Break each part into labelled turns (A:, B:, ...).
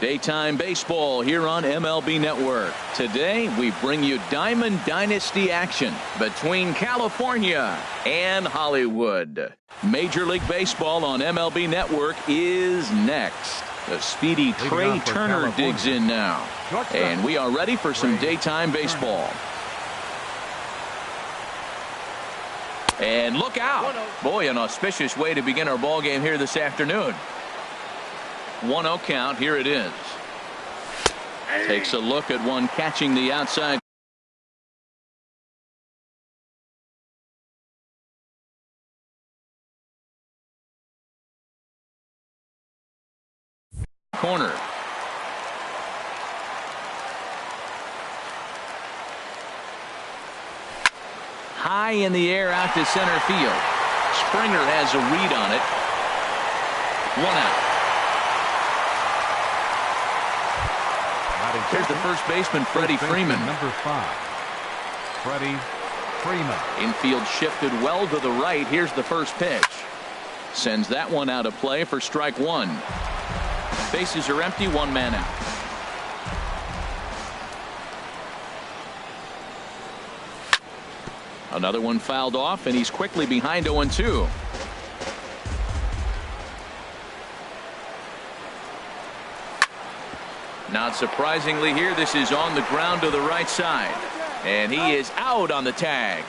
A: Daytime baseball here on MLB Network. Today we bring you Diamond Dynasty action between California and Hollywood. Major League Baseball on MLB Network is next. The speedy Trey Turner digs in now. And we are ready for some daytime baseball. And look out. Boy, an auspicious way to begin our ball game here this afternoon. 1-0 count. Here it is. Takes a look at one catching the outside. Corner. High in the air out to center field. Springer has a read on it. 1 out. Here's the first baseman, Freddie Freeman.
B: Number 5, Freddie Freeman.
A: Infield shifted well to the right. Here's the first pitch. Sends that one out of play for strike one. Bases are empty, 1 man out. Another one fouled off, and he's quickly behind 0-2. Not surprisingly here, this is on the ground to the right side. And he is out on the tag.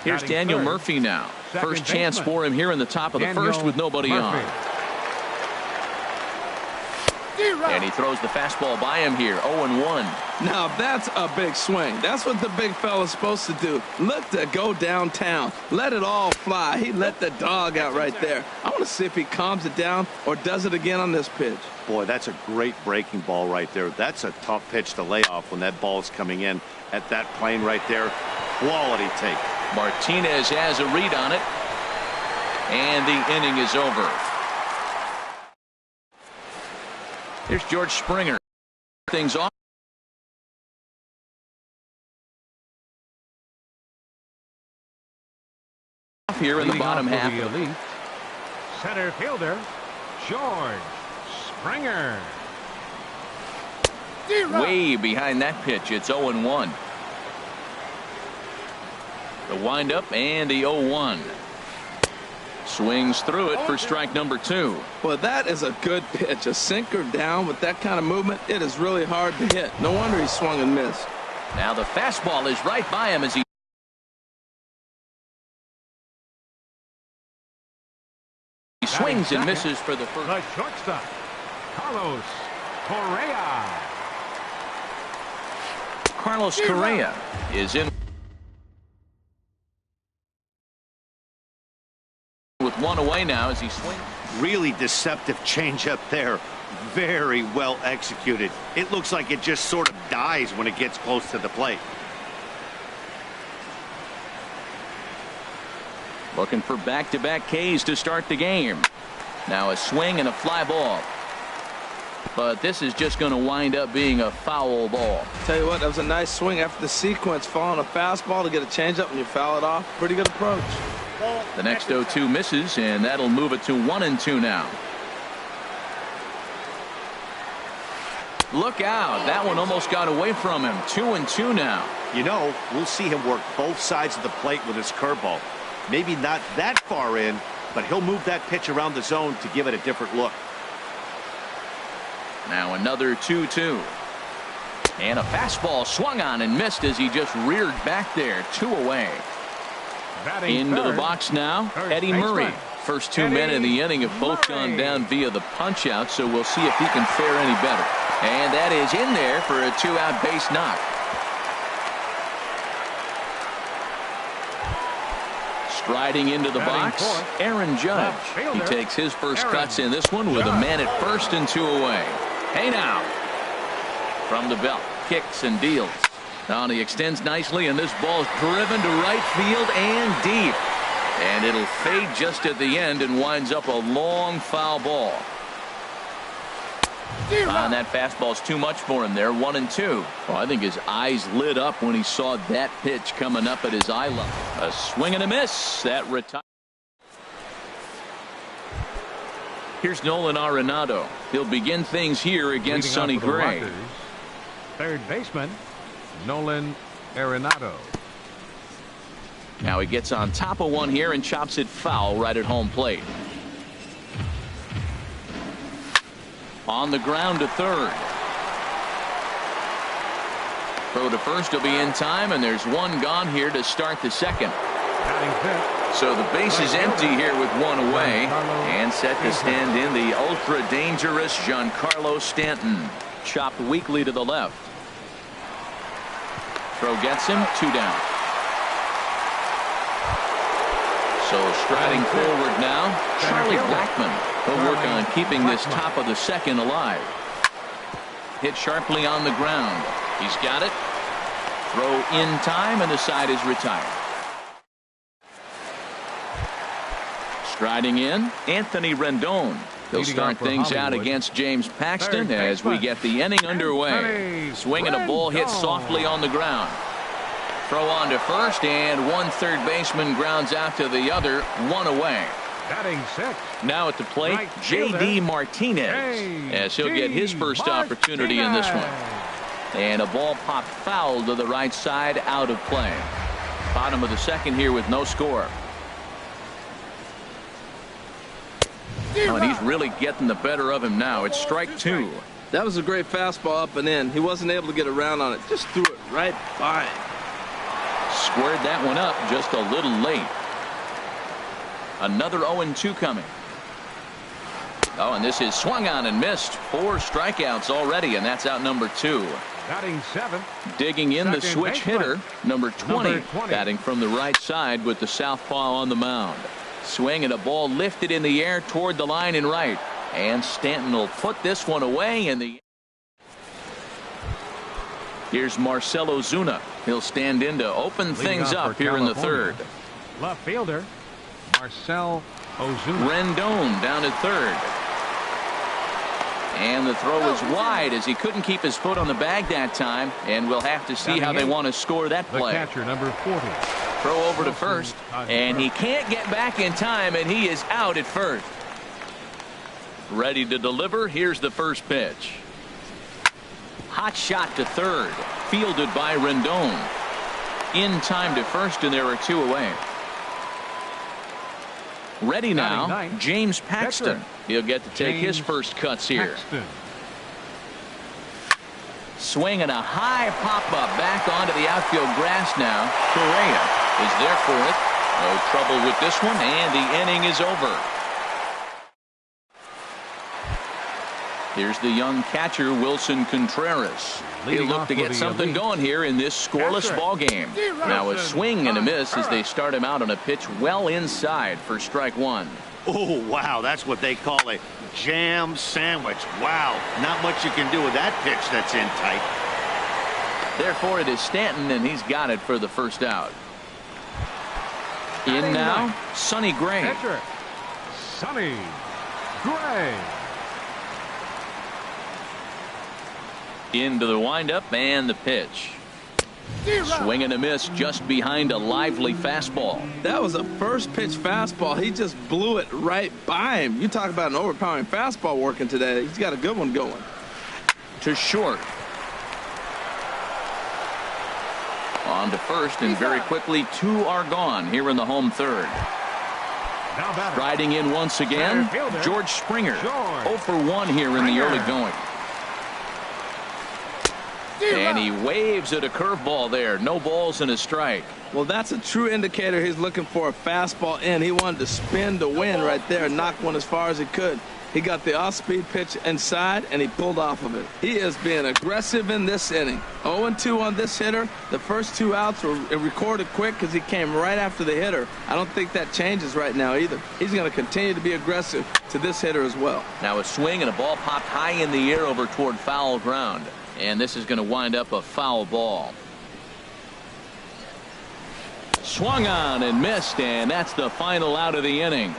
A: Here's Daniel Murphy now. First chance for him here in the top of the first with nobody on. And he throws the fastball by him here, 0-1.
C: Now that's a big swing. That's what the big fella's supposed to do. Look to go downtown. Let it all fly. He let the dog out right there. I want to see if he calms it down or does it again on this pitch.
D: Boy, that's a great breaking ball right there. That's a tough pitch to lay off when that ball is coming in at that plane right there. Quality take.
A: Martinez has a read on it. And the inning is over. Here's George Springer. Things off. Here in the bottom half.
B: The elite center fielder, George Springer.
A: Way behind that pitch. It's 0-1. The windup and the 0-1. Swings through it for strike number 2.
C: Well, that is a good pitch. A sinker down with that kind of movement. It is really hard to hit. No wonder he swung and missed.
A: Now the fastball is right by him as he swings and misses for the first.
B: The shortstop, Carlos Correa.
A: Carlos Correa is in with 1 away now as he swings.
D: Really deceptive changeup there. Very well executed. It looks like it just sort of dies when it gets close to the plate.
A: Looking for back-to-back Ks to start the game. Now a swing and a fly ball. But this is just going to wind up being a foul ball.
C: Tell you what, that was a nice swing after the sequence. Following a fastball to get a changeup and you foul it off. Pretty good approach.
A: The next 0-2 misses, and that'll move it to 1-2 now. Look out. That one almost got away from him. 2-2 now.
D: You know, we'll see him work both sides of the plate with his curveball. Maybe not that far in, but he'll move that pitch around the zone to give it a different look.
A: Now another 2-2. And a fastball swung on and missed as he just reared back there. 2 away. Into the box now, Eddie Murray. First 2 men in the inning have both gone down via the punch out, so we'll see if he can fare any better. And that is in there for a 2-out base knock. Striding into the box, Aaron Judge. He takes his first cuts in this one with a man at first and 2 away. Hey now. From the belt, kicks and deals. Now he extends nicely, and this ball is driven to right field and deep. And it'll fade just at the end and winds up a long foul ball. And that fastball's too much for him there. 1-2. Well, I think his eyes lit up when he saw that pitch coming up at his eye level. A swing and a miss. That retires. Here's Nolan Arenado. He'll begin things here against Sonny Gray.
B: Third baseman, Nolan Arenado.
A: Now he gets on top of one here and chops it foul right at home plate. On the ground to third. Throw to first will be in time, and there's one gone here to start the second. So the base is empty here with one away, and set to stand in the ultra-dangerous Giancarlo Stanton. Chopped weakly to the left. Throw gets him, 2 down. So striding forward now, Charlie Blackmon. He'll work on keeping this top of the second alive. Hit sharply on the ground. He's got it. Throw in time, and the side is retired. Striding in, Anthony Rendon. He'll start things out against James Paxton as we get the inning underway. Swinging a ball hit softly on the ground. Throw on to first, and one third baseman grounds out to the other, one away. Now at the plate, J.D. Martinez, as he'll get his first opportunity in this one. And a ball popped foul to the right side, out of play. Bottom of the second here with no score. Oh, and he's really getting the better of him now. It's strike 2.
C: That was a great fastball up and in. He wasn't able to get around on it. Just threw it right by him.
A: Squared that one up just a little late. Another 0-2 coming. Oh, and this is swung on and missed. 4 strikeouts already, and that's out number 2.
B: Batting 7.
A: Digging in the switch hitter, number 20. Batting from the right side with the southpaw on the mound. Swing and a ball lifted in the air toward the line and right. And Stanton will put this one away in the. Here's Marcell Ozuna. He'll stand in to open things up here in the third.
B: Left fielder, Marcell Ozuna.
A: Rendon down at third. And the throw is wide as he couldn't keep his foot on the bag that time. And we'll have to see how they want to score that play.
B: The catcher, number 40.
A: Throw over to first. And he can't get back in time, and he is out at first. Ready to deliver. Here's the first pitch. Hot shot to third. Fielded by Rendon. In time to first, and there are 2 away. Ready now, James Paxton. He'll get to take his first cuts here. Swing and a high pop-up back onto the outfield grass now. Correa is there for it. No trouble with this one, and the inning is over. Here's the young catcher, Wilson Contreras. He'll look to get something going here in this scoreless ball game. Now a swing and a miss as they start him out on a pitch well inside for strike 1.
D: Oh, wow, that's what they call a jam sandwich. Wow, not much you can do with that pitch that's in tight.
A: Therefore, it is Stanton, and he's got it for the first out. In now, Sonny Gray.
B: Catcher, Sonny Gray.
A: Into the windup and the pitch. Swing and a miss just behind a lively fastball.
C: That was a first pitch fastball. He just blew it right by him. You talk about an overpowering fastball working today. He's got a good one going.
A: To short. On to first, and very quickly 2 are gone here in the home third. Riding in once again, George Springer. 0 for 1 here in the early going. And he waves at a curveball there. No balls and a strike.
C: Well, that's a true indicator he's looking for a fastball in. He wanted to spin to win right there and knock one as far as he could. He got the off-speed pitch inside, and he pulled off of it. He is being aggressive in this inning. 0-2 on this hitter. The first 2 outs were recorded quick because he came right after the hitter. I don't think that changes right now either. He's going to continue to be aggressive to this hitter as well.
A: Now a swing and a ball popped high in the air over toward foul ground. And this is going to wind up a foul ball. Swung on and missed, and that's the final out of the inning.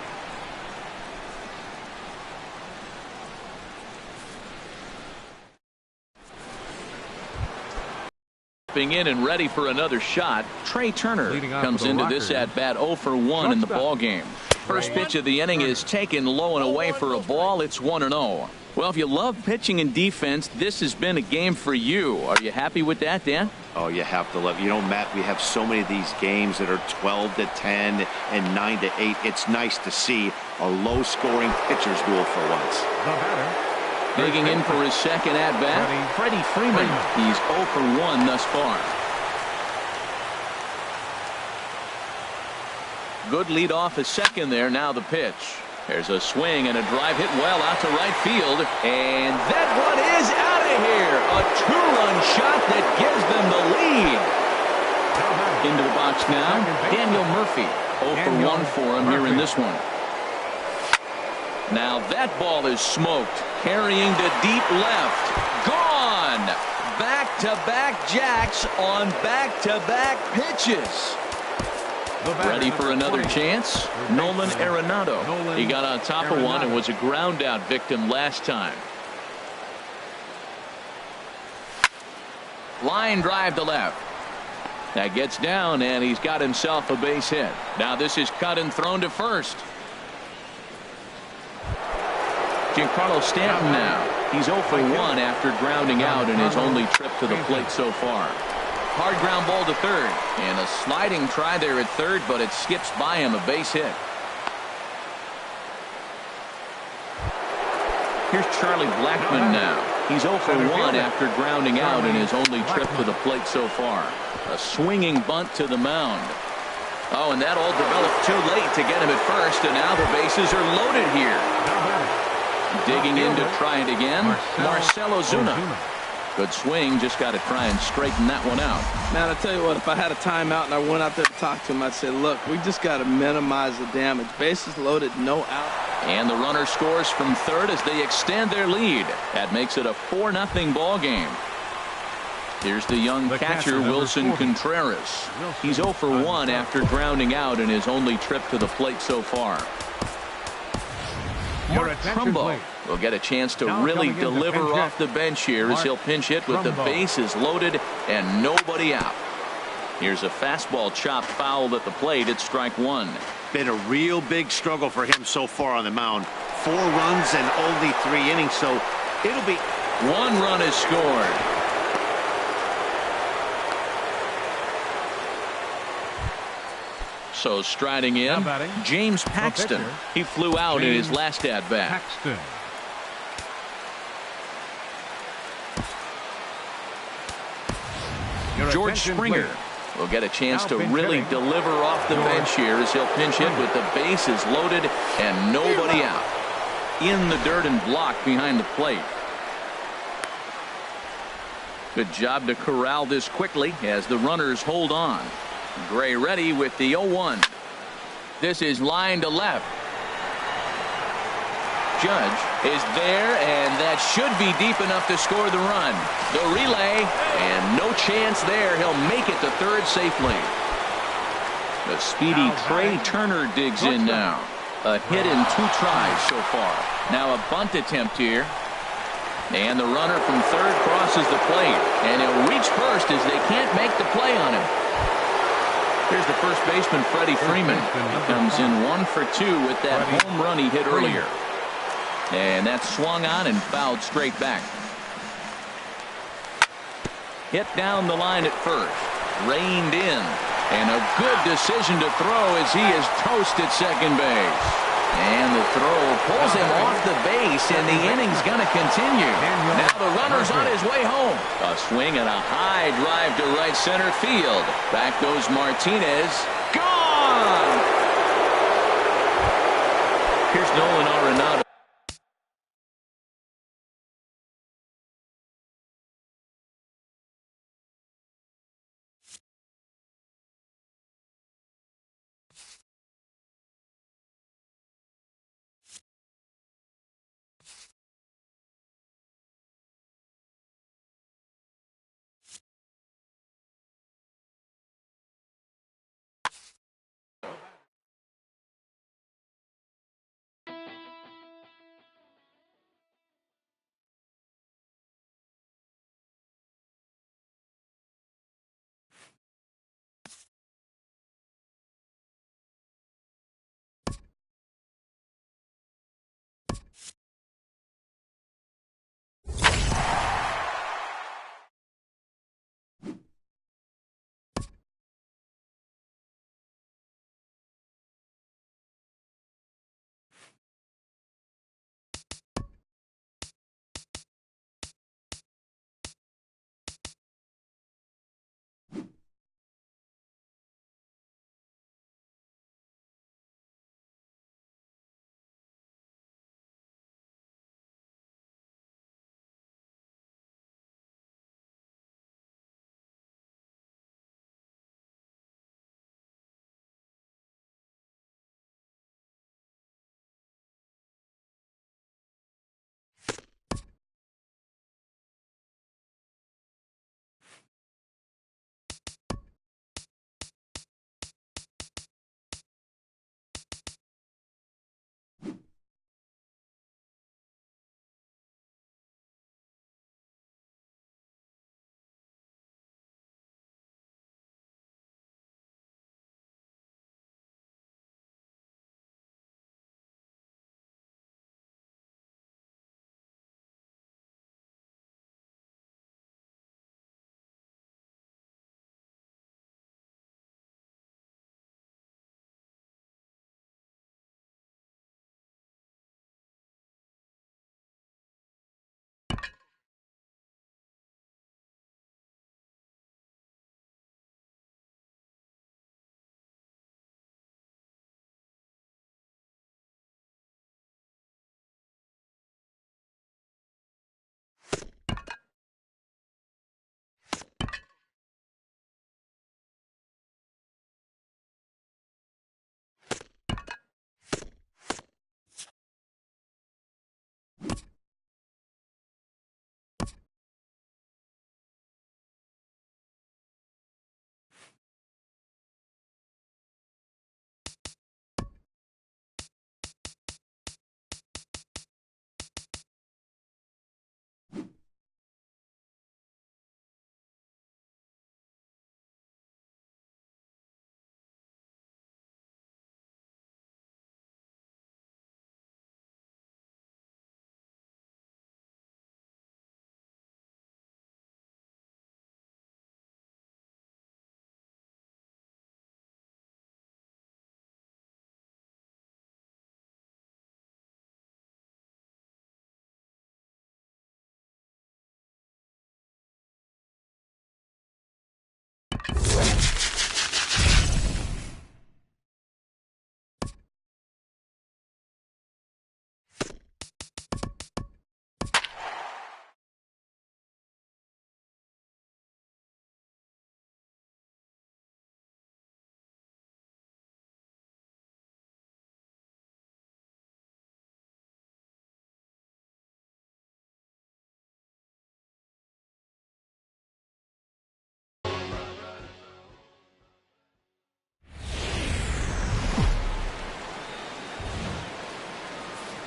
A: In and ready for another shot. Trey Turner comes into this at bat 0 for 1 in the ball game. First pitch of the inning is taken low and away for a ball. It's 1-0. Well, if you love pitching and defense, this has been a game for you. Are you happy with that, Dan?
D: Oh, you have to love. You know, Matt, we have so many of these games that are 12-10 and 9-8. It's nice to see a low-scoring pitcher's duel for once.
B: The batter.
A: Digging in for his second at-bat, Freddie Freeman. He's 0 for 1 thus far. Good lead off a second there. Now the pitch. There's a swing and a drive hit well out to right field. And that one is out of here. A two-run shot that gives them the lead. Into the box now, Daniel Murphy. 0 for 1 for him here in this one. Now that ball is smoked. Carrying to deep left. Gone. Back-to-back jacks on back-to-back pitches. Ready for another chance? Nolan Arenado. He got on top of one and was a ground out victim last time. Line drive to left. That gets down and he's got himself a base hit. Now this is cut and thrown to first. Giancarlo Stanton now. He's 0 for 1 after grounding out in his only trip to the plate so far. Hard ground ball to third, and a sliding try there at third, but it skips by him, a base hit. Here's Charlie Blackmon now. He's 0 for 1 after grounding out in his only trip to the plate so far. A swinging bunt to the mound. Oh, and that all developed too late to get him at first, and now the bases are loaded here. Digging in to try it again, Marcell Ozuna. Good swing, just got to try and straighten that one out.
C: Man, I tell you what, if I had a timeout and I went out there to talk to him, I'd say, look, we just got to minimize the damage. Bases loaded, no out.
A: And the runner scores from third as they extend their lead. That makes it a 4-0 ball game. Here's the young catcher, Wilson Contreras. He's 0 for 1 after grounding out in his only trip to the plate so far. Mark Trumbo will get a chance to really deliver off the bench here as he'll pinch hit with the bases loaded and nobody out. Here's a fastball chopped foul at the plate. It's strike one.
D: Been a real big struggle for him so far on the mound. 4 runs and only 3 innings, so it'll be...
A: 1 run is scored. So striding in, James Paxton. He flew out in his last at-bat. George Springer will get a chance to really deliver off the bench here as he'll pinch hit with the bases loaded and nobody out. In the dirt and blocked behind the plate. Good job to corral this quickly as the runners hold on. Gray ready with the 0-1. This is line to left. Judge is there, and that should be deep enough to score the run. The relay, and no chance there. He'll make it to third safely. The speedy Trey Turner digs in now. A hit in 2 tries so far. Now a bunt attempt here. And the runner from third crosses the plate. And he'll reach first as they can't make the play on him. Here's the first baseman, Freddie Freeman. He comes in 1 for 2 with that home run he hit earlier. And that's swung on and fouled straight back. Hit down the line at first. Reined in. And a good decision to throw as he is toast at second base. And the throw pulls him off the base, and the inning's going to continue. Now the runner's on his way home. A swing and a high drive to right center field. Back goes Martinez. Gone! Here's Nolan Arenado.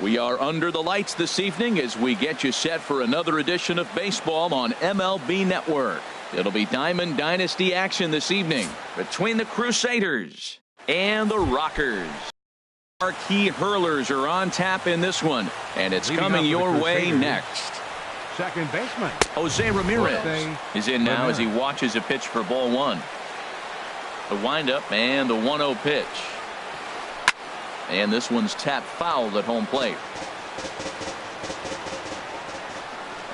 A: We are under the lights this evening as we get you set for another edition of baseball on MLB Network. It'll be Diamond Dynasty action this evening between the Crusaders and the Rockers. Our key hurlers are on tap in this one, and it's coming your way next.
B: Second baseman
A: Jose Ramirez is in now as he watches a pitch for ball one. The windup and the 1-0 pitch. And this one's tapped foul at home plate.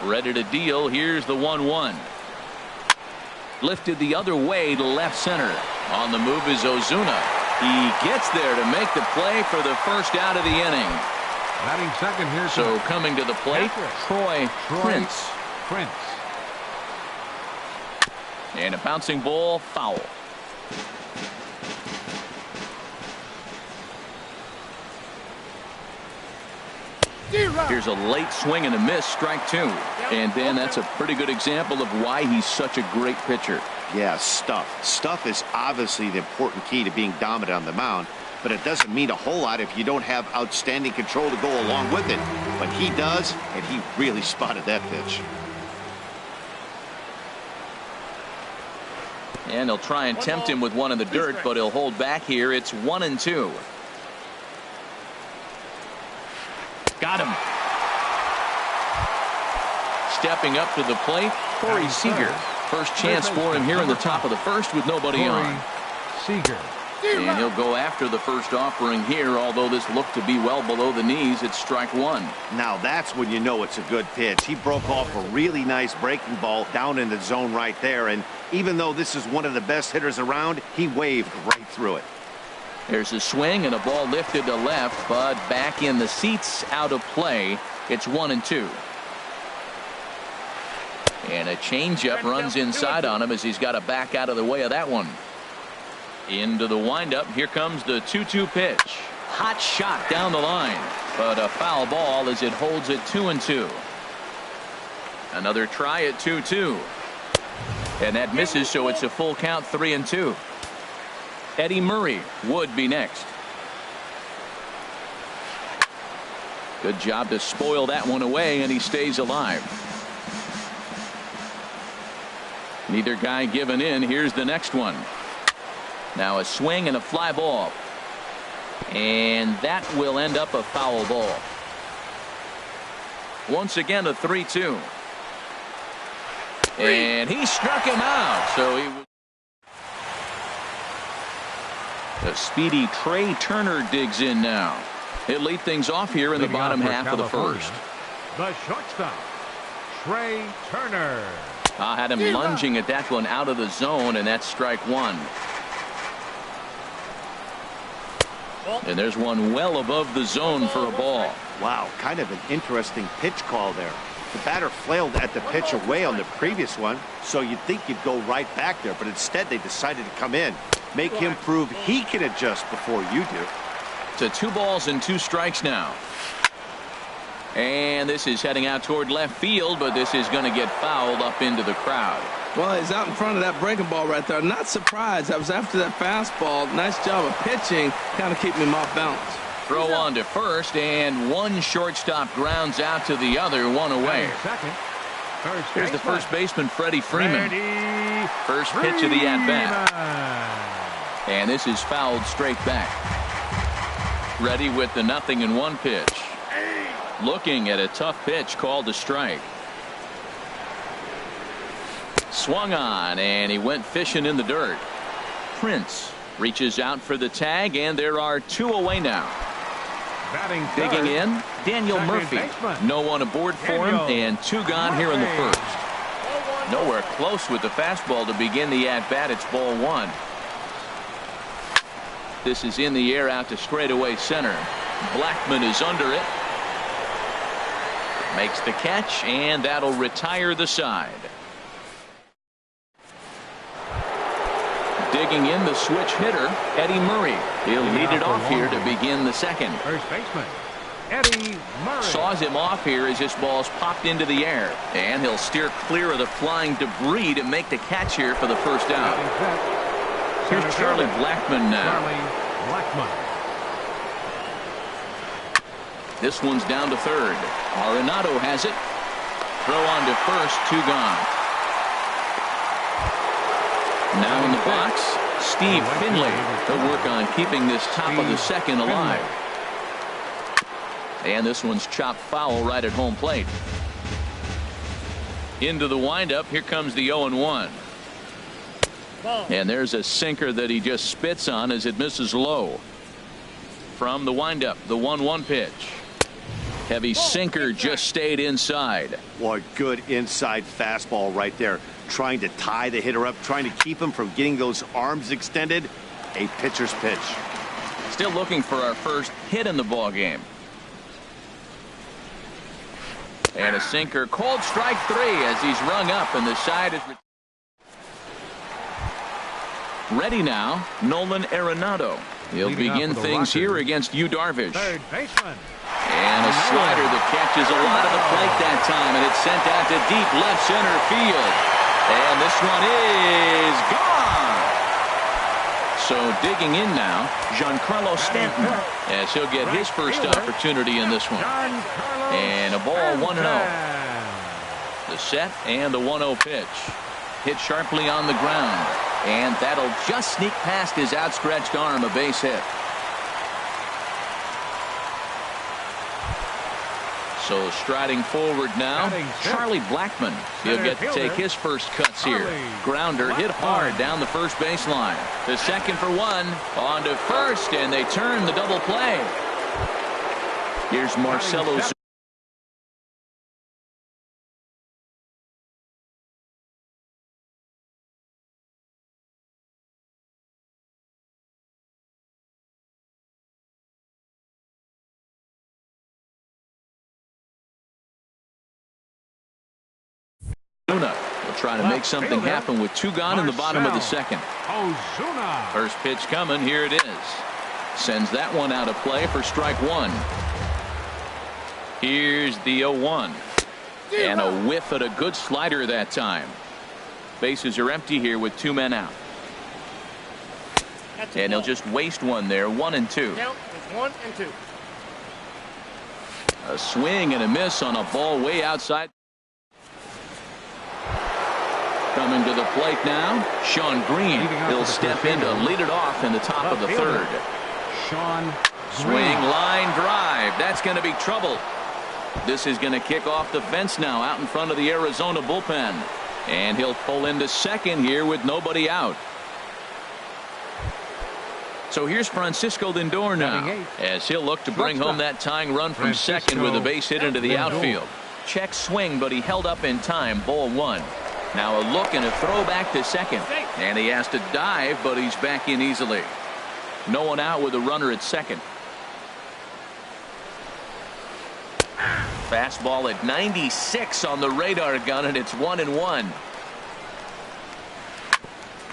A: Ready to deal. Here's the 1-1. Lifted the other way to left center. On the move is Ozuna. He gets there to make the play for the first out of the inning.
B: Batting second here.
A: So coming to the plate, Troy Prince. And a bouncing ball, foul. Here's a late swing and a miss, strike two. And then that's a pretty good example of why he's such a great pitcher.
D: Yeah, stuff. Stuff is obviously the important key to being dominant on the mound, but it doesn't mean a whole lot if you don't have outstanding control to go along with it. But he does, and he really spotted that pitch.
A: And he'll try and tempt him with one in the dirt, but he'll hold back here. It's 1-2. Got him. Stepping up to the plate, Corey Seager. First chance for him here in the top of the first with nobody on.
B: Seager.
A: And he'll go after the first offering here, although this looked to be well below the knees. It's strike one.
D: Now that's when you know it's a good pitch. He broke off a really nice breaking ball down in the zone right there, and even though this is one of the best hitters around, he waved right through it.
A: There's a swing and a ball lifted to left, but back in the seats, out of play. It's 1-2. And a changeup runs inside on him as he's got to back out of the way of that one. Into the windup. Here comes the 2-2 pitch. Hot shot down the line, but a foul ball as it holds it 2-2. Another try at 2-2. And that misses, so it's a full count, 3-2. Eddie Murray would be next. Good job to spoil that one away, and he stays alive. Neither guy giving in. Here's the next one. Now a swing and a fly ball. And that will end up a foul ball. Once again, a 3-2. And he struck him out. So he was. The speedy Trey Turner digs in now. He'll lead things off here in the bottom half of the first.
B: The shortstop, Trey Turner.
A: I had him lunging at that one out of the zone, and that's strike one. And there's one well above the zone for a ball.
D: Wow, kind of an interesting pitch call there. The batter flailed at the pitch away on the previous one, so you'd think you'd go right back there, but instead they decided to come in. Make him prove he can adjust before you do.
A: To 2 balls and 2 strikes now. And this is heading out toward left field, but this is going to get fouled up into the crowd.
C: Well, he's out in front of that breaking ball right there. Not surprised. I was after that fastball. Nice job of pitching, kind of keeping him off balance.
A: Throw on to first, and one shortstop grounds out to the other, one away.
B: Second.
A: Here's the first baseman, Freddie Freeman. First pitch of the at-bat. And this is fouled straight back. Ready with the 0-1 pitch. Looking at a tough pitch called a strike. Swung on, and he went fishing in the dirt. Prince reaches out for the tag, and there are 2 away now. Digging in, Daniel Murphy. No one aboard for him, and 2 gone here in the first. Nowhere close with the fastball to begin the at-bat. It's ball 1. This is in the air out to straightaway center. Blackman is under it. Makes the catch, and that'll retire the side. Digging in, the switch hitter, Eddie Murray. He'll lead it off here to begin the second.
B: First baseman, Eddie Murray.
A: Saws him off here as this ball's popped into the air. And he'll steer clear of the flying debris to make the catch here for the first out. Here's Charlie Blackman now. This one's down to third. Arenado has it. Throw on to first, 2 gone. Now in the box, Steve Finley. He'll work on keeping this top of the second alive. And this one's chopped foul right at home plate. Into the windup. Here comes the 0-1. And there's a sinker that he just spits on as it misses low. From the windup, the 1-1 pitch. Heavy sinker just stayed inside.
D: Boy, good inside fastball right there. Trying to tie the hitter up, trying to keep him from getting those arms extended. A pitcher's pitch.
A: Still looking for our first hit in the ball game. And a sinker, called strike 3 as he's rung up, and the side is ready now. Nolan Arenado. He'll begin things here against Yu Darvish.
B: Third baseman.
A: And a slider that catches a lot of the plate that time, and it's sent out to deep left center field. And this one is gone. So digging in now, Giancarlo Stanton, as he'll get his first opportunity in this one. And a ball, 1-0. The set and the 1-0 pitch. Hit sharply on the ground. And that'll just sneak past his outstretched arm, a base hit. So striding forward now, Charlie Blackmon. He'll get to take his first cuts here. Grounder hit hard down the first baseline. The second for 1. On to first, and they turn the double play. Here's Marcelo. Will try to make something happen with 2 gone in the bottom of the second. First pitch coming. Here it is. Sends that one out of play for strike 1. Here's the 0-1. And a whiff at a good slider that time. Bases are empty here with 2 men out. And he'll just waste one there. 1-2.
E: Count is 1-2.
A: A swing and a miss on a ball way outside. Coming to the plate now, Sean Green. He'll step in to lead it off in the top of the third. Swing, line drive. That's going to be trouble. This is going to kick off the fence now out in front of the Arizona bullpen. And he'll pull into second here with nobody out. So here's Francisco Lindor now, as he'll look to bring home that tying run from second with a base hit into the outfield. Check swing, but he held up in time. Ball 1. Now a look and a throw back to second. And he has to dive, but he's back in easily. No one out with a runner at second. Fastball at 96 on the radar gun, and it's 1-1.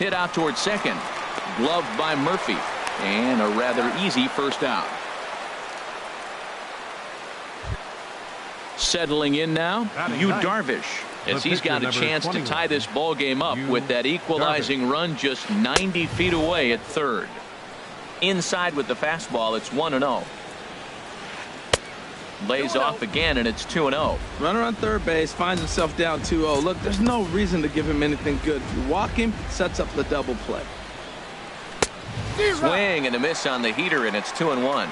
A: Hit out towards second. Gloved by Murphy. And a rather easy first out. Settling in now, Yu Darvish, as he's got a chance to tie this ball game up with that equalizing run just 90 feet away at third. Inside with the fastball, it's 1-0. Lays off again, and it's 2-0.
C: Runner on third base finds himself down 2-0. Look, there's no reason to give him anything good. You walk him, sets up the double play.
A: Swing and a miss on the heater, and it's 2-1.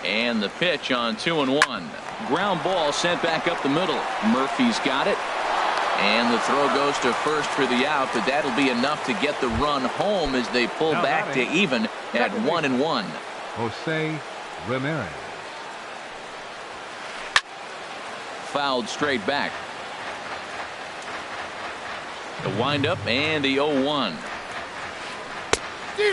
A: And the pitch on 2-1. Ground ball sent back up the middle. Murphy's got it. And the throw goes to first for the out, but that'll be enough to get the run home as they pull back to even at 1-1.
B: Jose Ramirez.
A: Fouled straight back. The windup and the 0-1.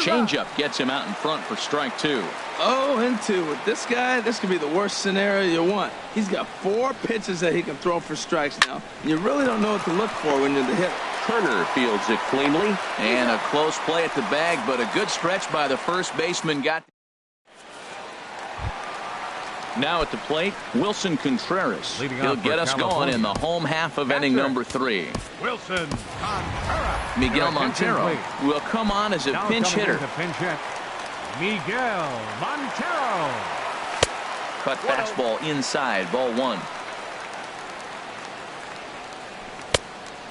A: Changeup gets him out in front for strike 2.
C: 0-2. With this guy, this could be the worst scenario you want. He's got 4 pitches that he can throw for strikes now. You really don't know what to look for when you're the hitter.
A: Turner fields it cleanly, and a close play at the bag, but a good stretch by the first baseman. Now at the plate, Wilson Contreras. He'll get us going in the home half of inning number 3.
B: Wilson Contreras.
A: Miguel Montero will come on as a pinch hitter.
B: Miguel Montero.
A: Cut fastball inside, ball 1.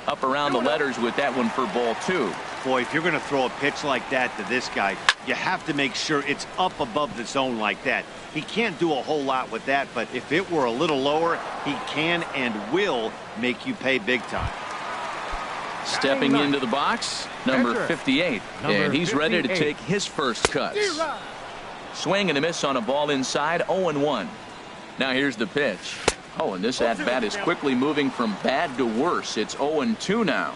A: Up around the letters with that one for ball 2.
D: Boy, if you're going to throw a pitch like that to this guy, you have to make sure it's up above the zone like that. He can't do a whole lot with that, but if it were a little lower, he can and will make you pay big time.
A: Stepping into the box, number 58, and he's ready to take his first cuts. Swing and a miss on a ball inside, 0-1. Now here's the pitch. Oh, and this at-bat is quickly moving from bad to worse. It's 0-2 now.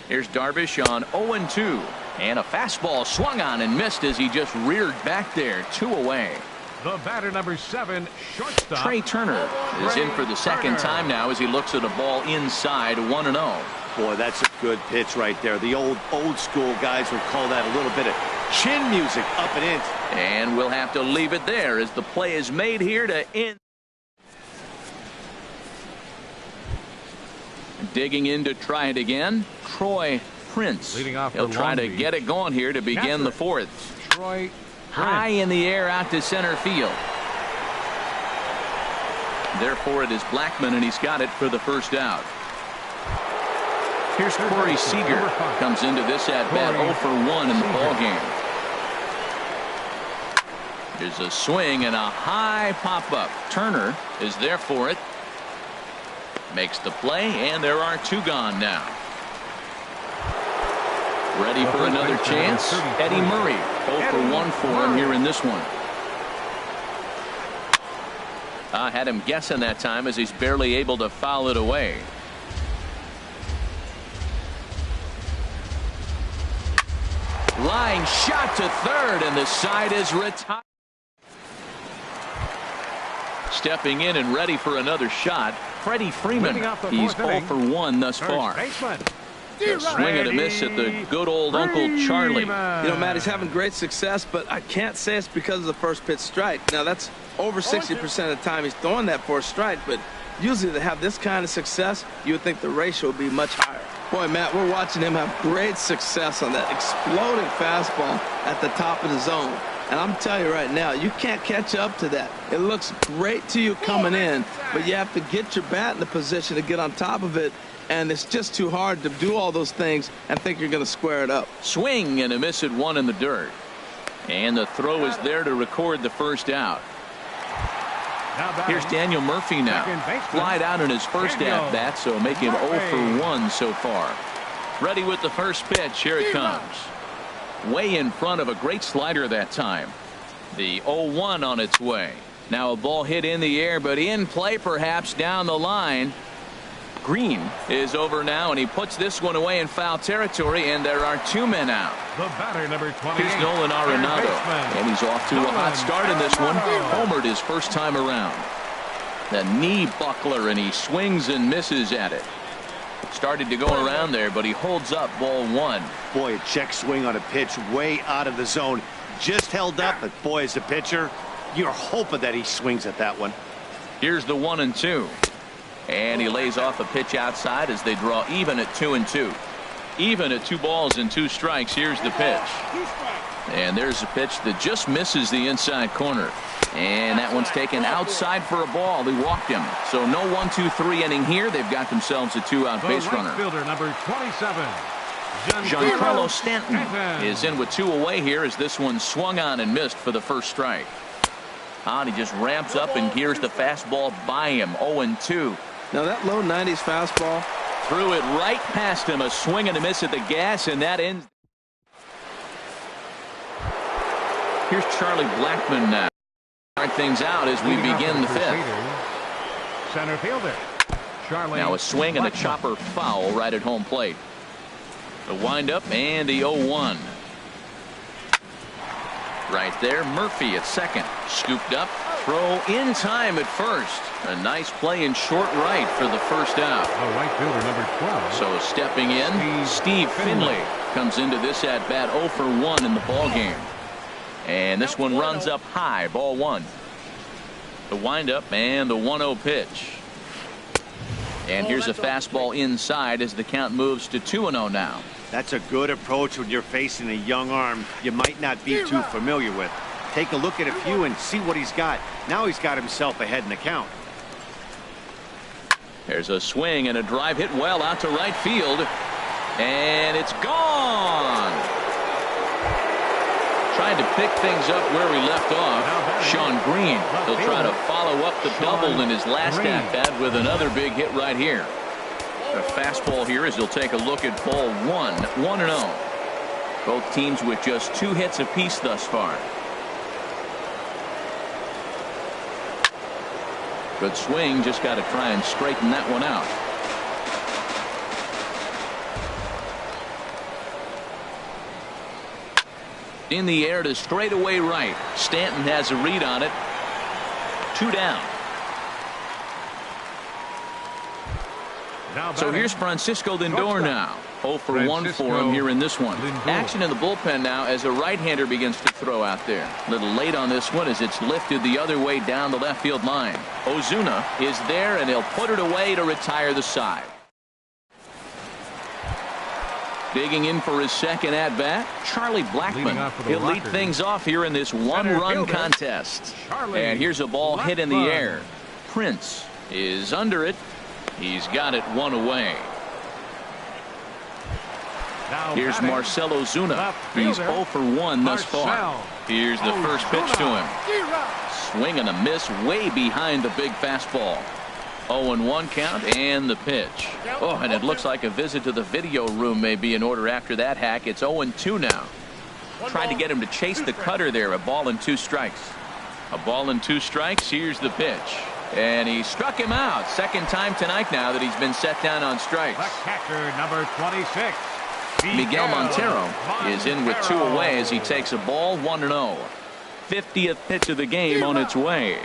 A: Here's Darvish on 0-2. And a fastball swung on and missed as he just reared back there. 2 away.
B: The batter, number 7, shortstop.
A: Trey Turner is in for the second time now as he looks at a ball inside, 1-0.
D: Boy, that's a good pitch right there. The old school guys would call that a little bit of chin music up and in.
A: And we'll have to leave it there as the play is made here to end. Digging in to try it again, Troy Prince.
B: Leading off
A: He'll
B: for
A: try
B: Long
A: to
B: Beach.
A: get it going here to begin the 4th.
B: Troy
A: High in the air out to center field. Therefore, it is Blackmon, and he's got it for the first out. Here's Corey Seager. Comes into this at-bat 0 for 1 in the ballgame. There's a swing and a high pop-up. Turner is there for it. Makes the play, and there are 2 gone now. Ready for another chance. Eddie Murray 0 for 1 for him here in this one. I had him guessing that time as he's barely able to foul it away. Line shot to third, and the side is retired. Stepping in and ready for another shot, Freddie Freeman. He's 0 for 1 thus far. A swing and a miss at the good old Uncle Charlie.
C: You know, Matt, he's having great success, but I can't say it's because of the first pitch strike. Now, that's over 60% of the time he's throwing that for a strike, but usually to have this kind of success, you would think the ratio would be much higher. Boy, Matt, we're watching him have great success on that exploding fastball at the top of the zone. And I'm telling you right now, you can't catch up to that. It looks great to you coming in, but you have to get your bat in the position to get on top of it. And it's just too hard to do all those things and think you're going to square it up.
A: Swing and a miss at 1 in the dirt. And the throw is there to record the first out. Here's Daniel Murphy now. Flied out in his first at-bat, so make him 0 for 1 so far. Ready with the first pitch. Here it comes. Way in front of a great slider that time. The 0-1 on its way. Now a ball hit in the air, but in play perhaps down the line. Green is over now, and he puts this one away in foul territory, and there are 2 men out.
B: The batter, number 28.
A: Here's Nolan Arenado, and he's off to a hot start in this one. Homered his first time around. The knee buckler, and he swings and misses at it. Started to go around there, but he holds up ball 1.
D: Boy, a check swing on a pitch way out of the zone. Just held up, but boy, as a pitcher, you're hoping that he swings at that one.
A: Here's the 1-2. And he lays off a pitch outside as they draw even at 2-2. Even at 2 balls and 2 strikes. Here's the pitch. And there's a pitch that just misses the inside corner. And that one's taken outside for a ball. They walked him. So no 1-2-3 inning here. They've got themselves a 2-out base runner.
B: Fielder, number 27.
A: Giancarlo Stanton is in with 2 away here as this one swung on and missed for the first strike. And he just ramps up and gears the fastball by him. 0-2.
C: Now that low 90s fastball.
A: Threw it right past him. A swing and a miss at the gas, and that ends. Here's Charlie Blackmon now. Start things out as we begin the 5th.
B: Center fielder. Charlie.
A: Now a swing and a chopper foul right at home plate. The windup and the 0-1. Right there, Murphy at second. Scooped up. Throw in time at first. A nice play in short right for the first out.
B: The right fielder, number 12.
A: So stepping in, Steve Finley comes into this at bat 0 for 1 in the ball game. And this one runs up high, ball 1. The windup and the 1-0 pitch. And here's a fastball inside as the count moves to 2-0 now.
D: That's a good approach when you're facing a young arm you might not be too familiar with. Take a look at a few and see what he's got. Now he's got himself ahead in the count.
A: There's a swing and a drive hit well out to right field. And it's gone. Trying to pick things up where we left off. Sean Green. He'll try to follow up the double in his last at-bat with another big hit right here. A fastball here as he'll take a look at ball one. 1-0. Both teams with just 2 hits apiece thus far. Good swing. Just got to try and straighten that one out. In the air to straightaway right. Stanton has a read on it. 2 down. So here's Francisco Lindor now. 0 for 1 for him here in this one. Action in the bullpen now as a right-hander begins to throw out there. A little late on this one as it's lifted the other way down the left field line. Ozuna is there and he'll put it away to retire the side. Digging in for his second at-bat, Charlie Blackmon. He'll lead things off here in this one-run contest. And here's a ball hit in the air. Prince is under it. He's got it 1 away. Here's Marcell Ozuna. He's 0 for 1 thus far. Here's the first pitch to him. Swing and a miss way behind the big fastball. 0-1 count and the pitch. Oh, and it looks like a visit to the video room may be in order after that hack. It's 0-2 now. Trying to get him to chase the cutter there. A ball and 2 strikes. A ball and 2 strikes. Here's the pitch. And he struck him out. Second time tonight now that he's been set down on strikes.
B: The catcher, number 26.
A: Miguel Montero is in with 2 away as he takes a ball 1-0. 50th pitch of the game on its way.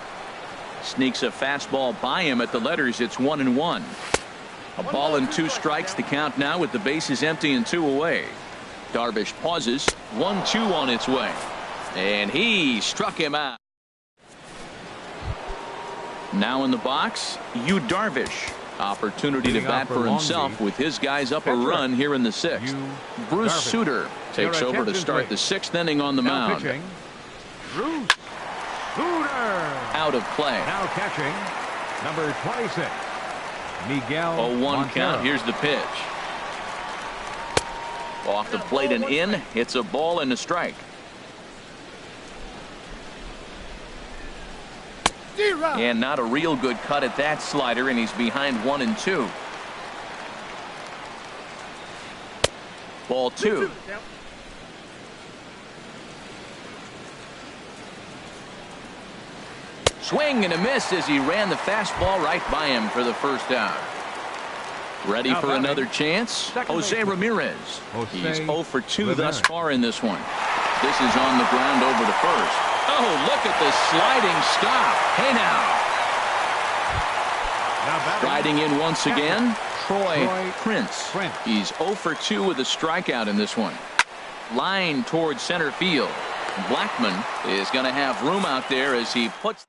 A: Sneaks a fastball by him at the letters. It's 1-1. A ball and 2 strikes the count now with the bases empty and 2 away. Darvish pauses. 1-2 on its way. And he struck him out. Now in the box, Yu Darvish. Opportunity to bat for himself with his guys up a run here in the 6th. Bruce Sutter takes over to start the 6th inning on the mound.
B: Bruce Sutter.
A: Out of play.
B: Now catching, number 26. Miguel
A: 0-1 count. Here's the pitch. Off the plate and in. It's a ball and a strike. And not a real good cut at that slider, and he's behind 1-2. Ball 2. Swing and a miss as he ran the fastball right by him for the first down. Ready for another chance? Jose Ramirez. He's 0 for 2 thus far in this one. This is on the ground over to first. Oh, look at the sliding stop. Hey now. Riding in once again, Troy Prince. He's 0 for 2 with a strikeout in this one. Line towards center field. Blackmon is going to have room out there as he puts.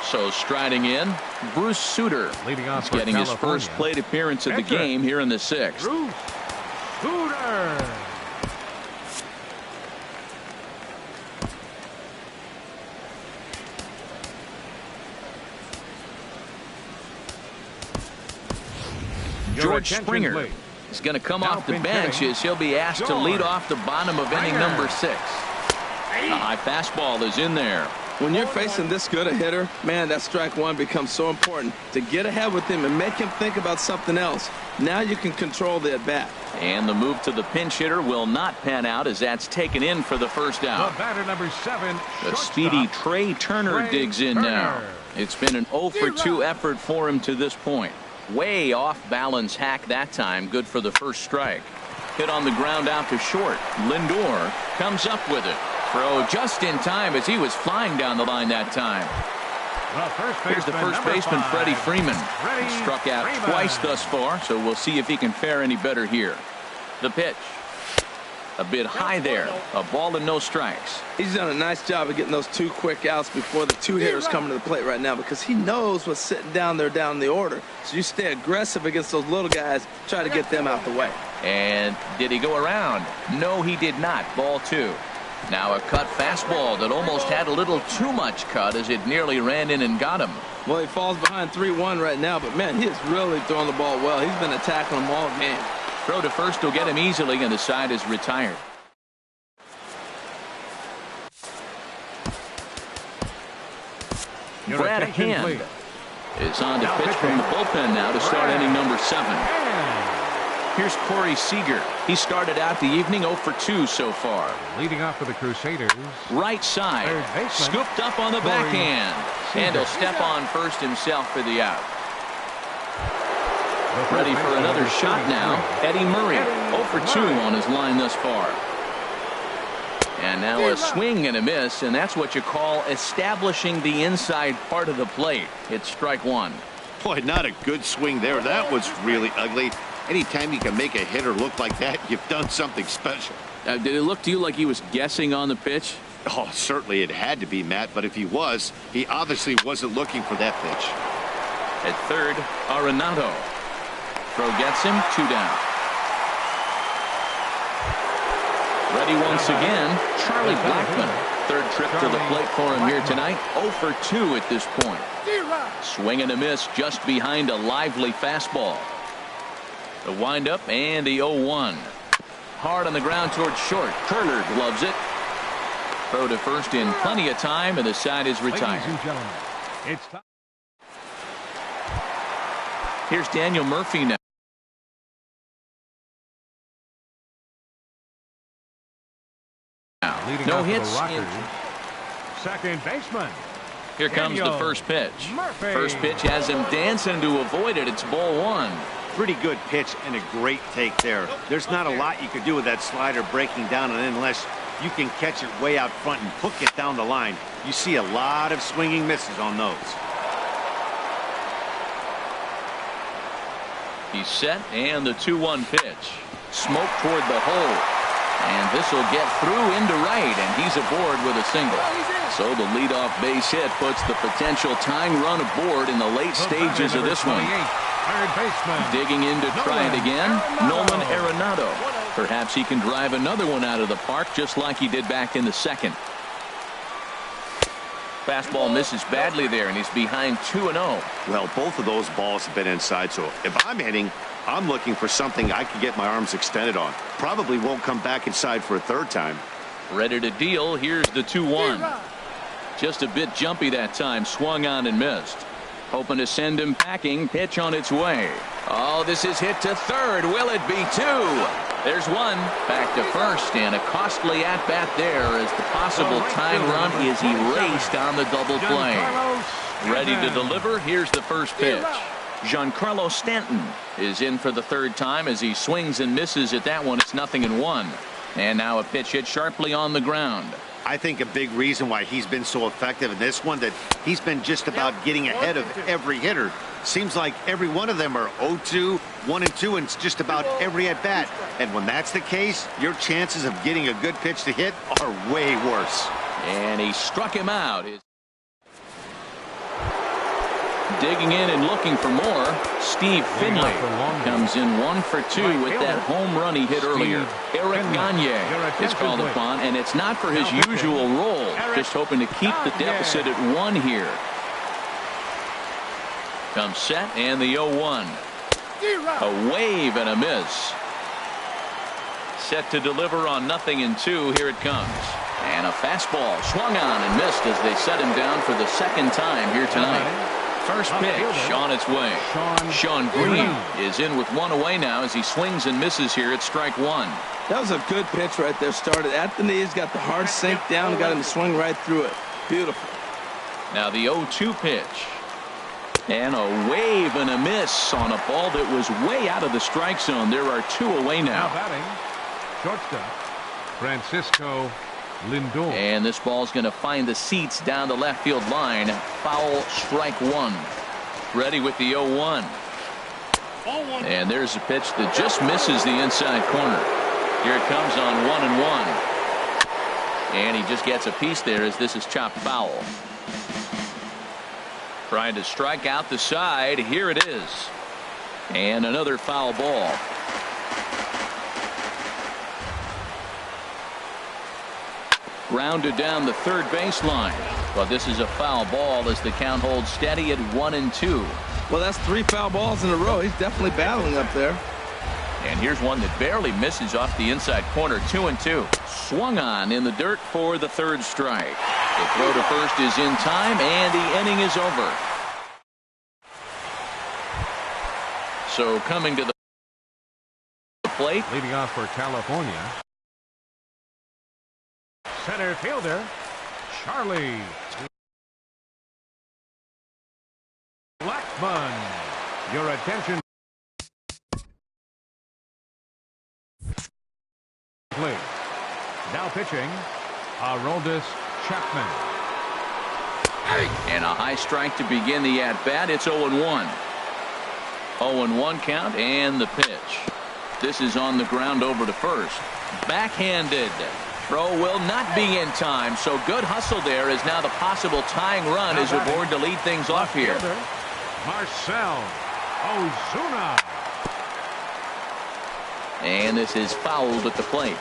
A: So striding in, Bruce Sutter. He's getting his first plate appearance of the game here in the 6th.
B: Bruce Sutter.
A: George Springer is going to come off the bench as he'll be asked to lead off the bottom of inning number 6. A high fastball is in there.
C: When you're facing this good a hitter, man, that strike one becomes so important to get ahead with him and make him think about something else. Now you can control the at bat.
A: And the move to the pinch hitter will not pan out as that's taken in for the first out.
B: The batter, number 7.
A: The speedy Trey Turner digs in now. It's been an 0 for 2 effort for him to this point. Way off balance hack that time. Good for the first strike. Hit on the ground out to short. Lindor comes up with it. Throw just in time as he was flying down the line that time. Here's the first baseman, Freddie Freeman. He struck out twice thus far, so we'll see if he can fare any better here. The pitch. A bit high there. A ball and no strikes.
C: He's done a nice job of getting those 2 quick outs before the 2 hitters coming to the plate right now, because he knows what's sitting down there down the order. So you stay aggressive against those little guys, try to get them out the way.
A: And did he go around? No, he did not. Ball 2. Now a cut fastball that almost had a little too much cut as it nearly ran in and got him.
C: Well, he falls behind 3-1 right now, but man, he is really throwing the ball well. He's been attacking them all game.
A: Throw to first will get him easily, and the side is retired. Brad Hand is on to pitch from the bullpen now to start inning number 7. Here's Corey Seager. He started out the evening 0 for 2 so far.
B: Leading off for the Crusaders.
A: Right side. Scooped up on the backhand. And he'll step on first himself for the out. Ready for another shot now. Eddie Murray 0 for 2 on his line thus far. And now a swing and a miss, and that's what you call establishing the inside part of the plate. It's strike 1.
D: Boy, not a good swing there. That was really ugly. Anytime you can make a hitter look like that, you've done something special.
A: Did it look to you like he was guessing on the pitch?
D: Oh, certainly it had to be, Matt, but if he was, he obviously wasn't looking for that pitch.
A: At third, Arenado. Throw gets him, 2 down. Ready once again, Charlie Blackmon. Third trip to the plate for him here tonight. 0 for 2 at this point. Swing and a miss just behind a lively fastball. The windup and the 0-1. Hard on the ground towards short. Turner gloves it. Throw to first in plenty of time, and the side is retired.
B: Ladies and gentlemen, it's time.
A: Here's Daniel Murphy now. No hits.
B: Second baseman.
A: Here comes the first pitch.
B: Murphy.
A: First pitch has him dancing to avoid it. It's ball 1.
D: Pretty good pitch and a great take there. There's not a lot you could do with that slider breaking down, and unless you can catch it way out front and hook it down the line, you see a lot of swinging misses on those.
A: He's set, and the 2-1 pitch. Smoke toward the hole. And this will get through into right, and he's aboard with a single. So the leadoff base hit puts the potential tying run aboard in the late stages of this one. Digging in to try it again, Nolan Arenado. Perhaps he can drive another one out of the park just like he did back in the second. Fastball misses badly there, and he's behind 2-0.
D: Well, both of those balls have been inside, so if I'm hitting, I'm looking for something I can get my arms extended on. Probably won't come back inside for a third time.
A: Ready to deal. Here's the 2-1. Just a bit jumpy that time. Swung on and missed. Hoping to send him packing. Pitch on its way. Oh, this is hit to third. Will it be 2? There's 1. Back to first, and a costly at-bat there as the possible tying run is erased on the double play. Ready to deliver. Here's the first pitch. Giancarlo Stanton is in for the third time as he swings and misses at that one. It's 0-1. And now a pitch hit sharply on the ground.
D: I think a big reason why he's been so effective in this one, that he's been just about getting ahead of every hitter. Seems like every one of them are 0-2, 1-2, and it's just about every at-bat. And when that's the case, your chances of getting a good pitch to hit are way worse.
A: And he struck him out. Digging in and looking for more, Steve Finley comes in 1 for 2 with that home run he hit earlier. Eric Gagne is called upon, and it's not for his usual role, just hoping to keep the deficit at 1 here. Comes set, and the 0-1. A wave and a miss. Set to deliver on 0-2. Here it comes. And a fastball swung on and missed as they set him down for the second time here tonight. First pitch on its way. Sean Green is in with 1 away now as he swings and misses here at strike 1.
C: That was a good pitch right there. Started at the knees, got the hard sink down, got him to swing right through it. Beautiful.
A: Now the 0-2 pitch. And a wave and a miss on a ball that was way out of the strike zone. There are 2 away now.
B: Shortstop Francisco Lindor.
A: And this ball's going to find the seats down the left field line. Foul, strike 1. Ready with the 0-1. And there's a pitch that just misses the inside corner. Here it comes on 1-1. And he just gets a piece there as this is chopped foul. Trying to strike out the side. Here it is. And another foul ball. Grounded down the third baseline. But this is a foul ball as the count holds steady at 1-2.
C: Well, that's 3 foul balls in a row. He's definitely battling up there.
A: And here's one that barely misses off the inside corner. 2-2. Swung on in the dirt for the third strike. The throw to first is in time, and the inning is over. So coming to the plate.
B: Leading off for California, center fielder Charlie Blackmon. Your attention, please. Now pitching, Aroldis Chapman.
A: And a high strike to begin the at-bat. It's 0-1. 0-1 count and the pitch. This is on the ground over to first. Backhanded. Throw will not be in time, so good hustle there is now the possible tying run as aboard to lead things off here.
B: Marcell Ozuna.
A: And this is fouled at the plate.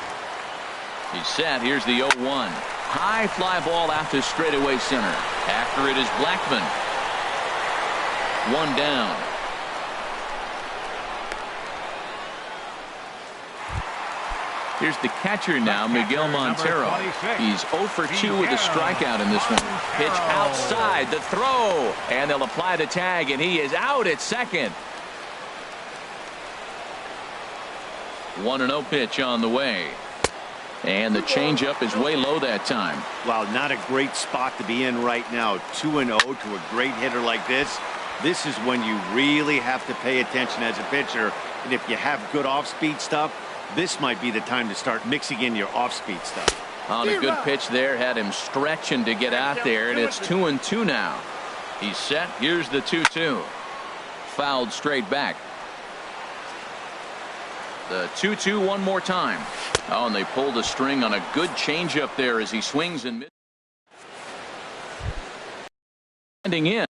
A: He's set. Here's the 0-1. High fly ball out to straightaway center. After it is Blackmon. One down. Here's the catcher now, Miguel Montero. He's 0 for 2 with a strikeout in this one. Pitch outside, the throw, and they'll apply the tag, and he is out at second. 1-0 pitch on the way. And the changeup is way low that time.
D: Wow, not a great spot to be in right now. 2-0 to a great hitter like this. This is when you really have to pay attention as a pitcher. And if you have good off-speed stuff, this might be the time to start mixing in your off-speed stuff.
A: On a good pitch there, had him stretching to get out there, and it's 2-2 now. He's set. Here's the 2-2. Fouled straight back. The 2-2 one more time. Oh, and they pulled a string on a good changeup there as he swings and misses. Standing in.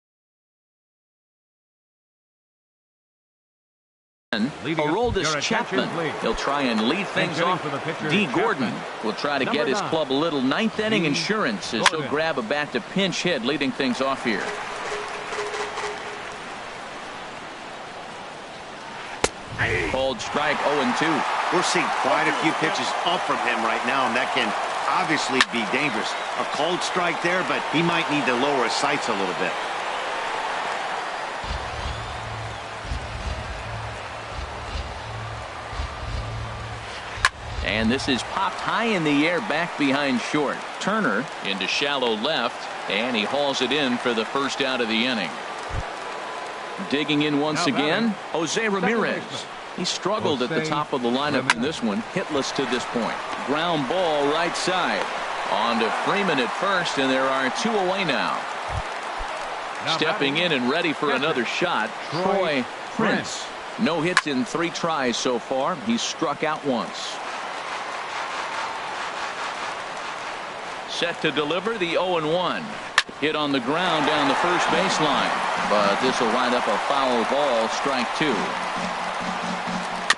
A: Aroldis Chapman. He'll try and lead things off. D. Gordon will try to get his club a little ninth inning insurance as he'll grab a bat to pinch hit, leading things off here. Called strike 0-2.
D: We're seeing quite a few pitches up from him right now, and that can obviously be dangerous. A cold strike there, but he might need to lower his sights a little bit.
A: And this is popped high in the air back behind short. Turner into shallow left, and he hauls it in for the first out of the inning. Digging in once again, Jose Ramirez. He struggled at the top of the lineup in this one, hitless to this point. Ground ball right side. On to Freeman at first, and there are 2 away now. Stepping in and ready for another shot, Troy Prince. No hits in 3 tries so far. He's struck out once. Set to deliver the 0-1. Hit on the ground down the first baseline, but this will wind up a foul ball, strike 2.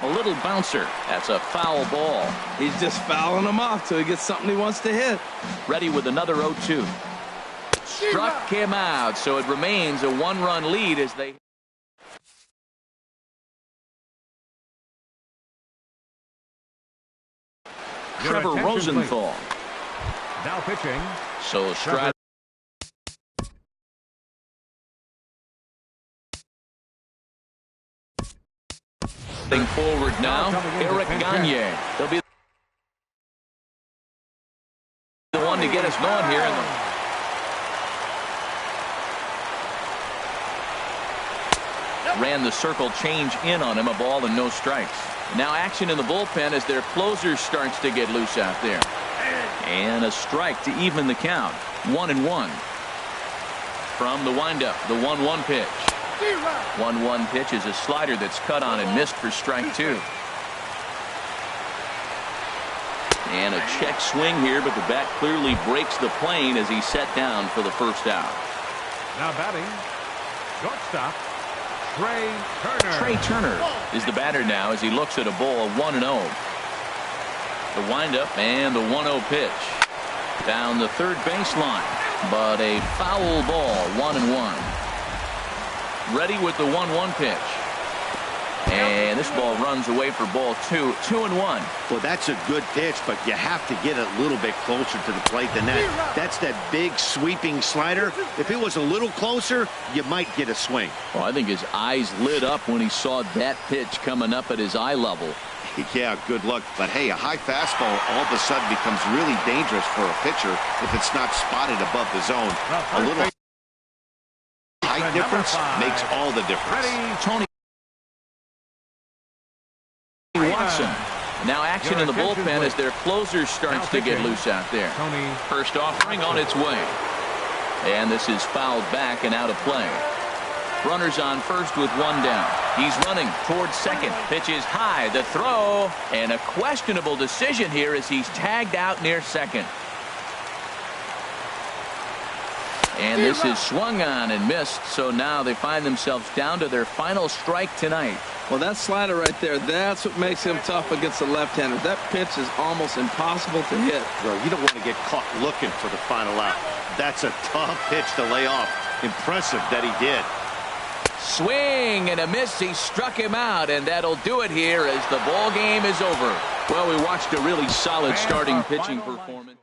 A: A little bouncer. That's a foul ball.
C: He's just fouling him off till he gets something he wants to hit.
A: Ready with another 0-2. Struck him out, so it remains a 1-run lead as they. Trevor Rosenthal.
B: Now pitching.
A: So strike. Forward now, Eric Gagne. They'll be the one to get us going here. Ran the circle change in on him, a ball and no strikes. Now action in the bullpen as their closer starts to get loose out there. And a strike to even the count. 1-1. From the windup, the 1-1 pitch. 1-1 pitch is a slider that's cut on and missed for strike 2. And a check swing here, but the bat clearly breaks the plane as he's set down for the first out.
B: Now batting, shortstop, Trey Turner.
A: Trey Turner is the batter now as he looks at a ball 1-0. The windup and the 1-0 pitch. Down the third baseline, but a foul ball, 1-1. Ready with the 1-1 pitch. And this ball runs away for ball 2, 2-1.
D: Well, that's a good pitch, but you have to get it a little bit closer to the plate than that. That's that big sweeping slider. If it was a little closer, you might get a swing.
A: Well, I think his eyes lit up when he saw that pitch coming up at his eye level.
D: Yeah, good luck. But hey, a high fastball all of a sudden becomes really dangerous for a pitcher if it's not spotted above the zone. A little height difference makes all the difference.
A: Tony Watson. Now action in the bullpen as their closer starts to get loose out there. First offering on its way. And this is fouled back and out of play. Runners on first with one down. He's running towards second. Pitch is high. The throw. And a questionable decision here as he's tagged out near second. And this is swung on and missed. So now they find themselves down to their final strike tonight.
C: Well, that slider right there, that's what makes him tough against the left-hander. That pitch is almost impossible to hit.
D: Well, you don't want to get caught looking for the final out. That's a tough pitch to lay off. Impressive that he did.
A: Swing and a miss. He struck him out, and that'll do it here as the ball game is over. Well, we watched a really solid starting pitching performance.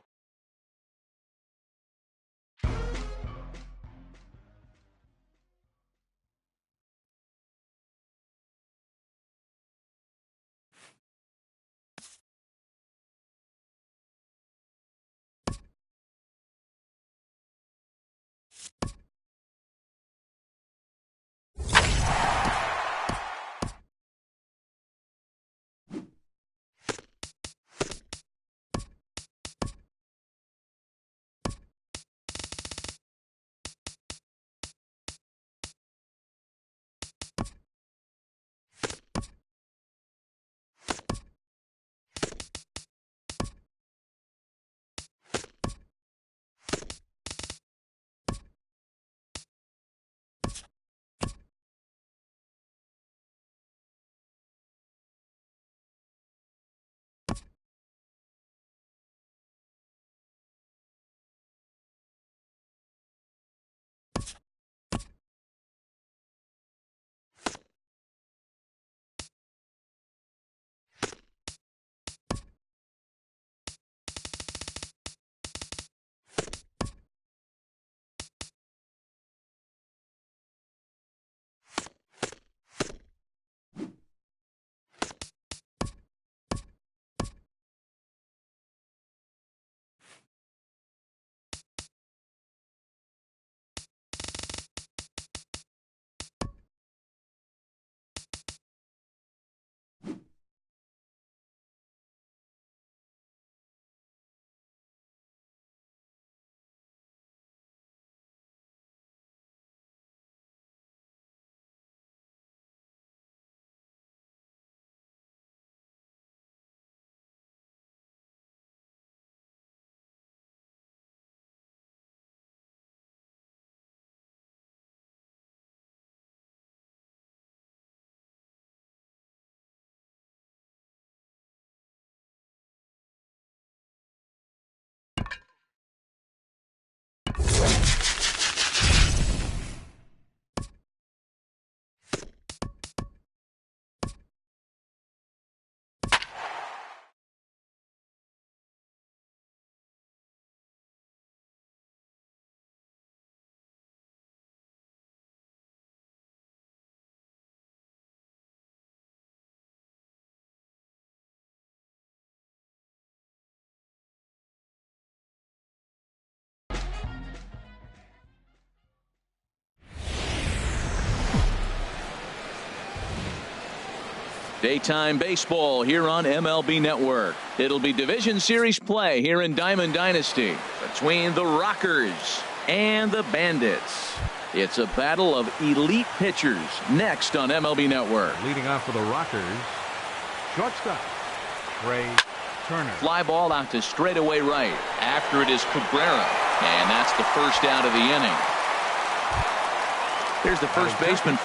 A: Daytime baseball here on MLB Network. It'll be Division Series play here in Diamond Dynasty between the Rockers and the Bandits. It's a battle of elite pitchers next on MLB Network.
B: Leading off for the Rockers, shortstop, Trey Turner.
A: Fly ball out to straightaway right. After it is Cabrera. And that's the first out of the inning. Here's the first baseman.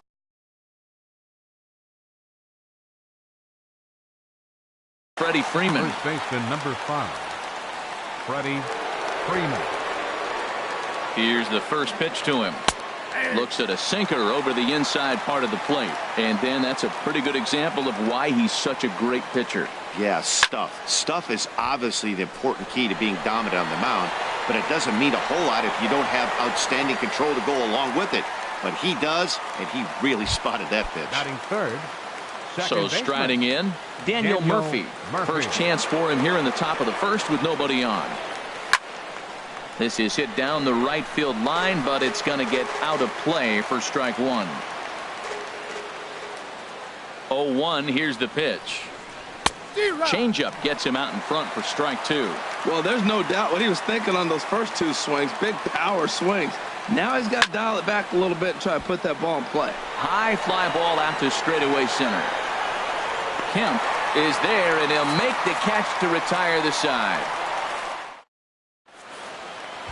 A: Freddie Freeman.
B: First baseman number 5, Freddie Freeman.
A: Here's the first pitch to him. Looks at a sinker over the inside part of the plate. And then that's a pretty good example of why he's such a great pitcher.
D: Yeah, stuff. Stuff is obviously the important key to being dominant on the mound, but it doesn't mean a whole lot if you don't have outstanding control to go along with it. But he does, and he really spotted that pitch.
B: Batting third.
A: So striding in, Daniel Murphy. First chance for him here in the top of the first with nobody on. This is hit down the right field line, but it's going to get out of play for strike one. 0-1, here's the pitch. Changeup gets him out in front for strike two.
C: Well, there's no doubt what he was thinking on those first two swings. Big power swings. Now he's got to dial it back a little bit and try to put that ball in play.
A: High fly ball out to straightaway center. Kemp is there, and he'll make the catch to retire the side.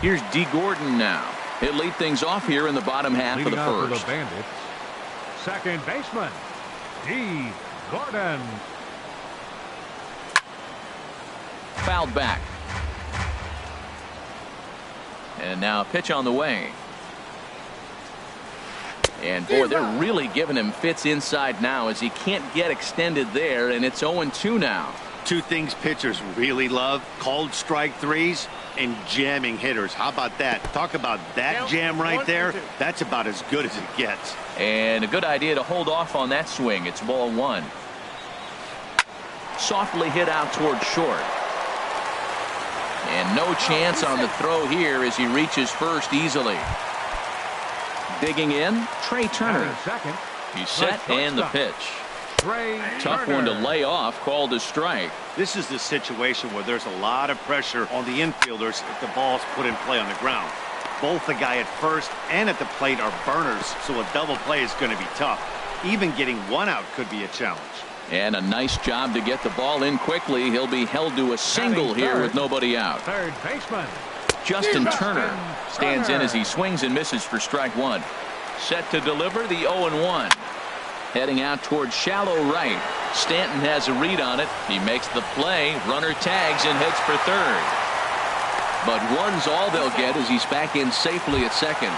A: Here's D. Gordon now. He'll lead things off here in the bottom half of the first.
B: For the Bandits, second baseman, D. Gordon.
A: Fouled back. And now a pitch on the way. And boy, they're really giving him fits inside now as he can't get extended there, and it's 0-2 now.
D: Two things pitchers really love: called strike threes and jamming hitters. How about that? Talk about that jam right there. That's about as good as it gets.
A: And a good idea to hold off on that swing. It's ball one. Softly hit out toward short. And no chance on the throw here as he reaches first easily. Digging in, Trey Turner. He's set, and the pitch. Tough one to lay off, called a strike.
D: This is the situation where there's a lot of pressure on the infielders if the ball's put in play on the ground. Both the guy at first and at the plate are burners, so a double play is going to be tough. Even getting one out could be a challenge.
A: And a nice job to get the ball in quickly. He'll be held to a single here with nobody out.
B: Third baseman,
A: Justin Turner stands in as he swings and misses for strike one. Set to deliver the 0-1. Heading out towards shallow right. Stanton has a read on it. He makes the play. Runner tags and heads for third. But one's all they'll get as he's back in safely at second.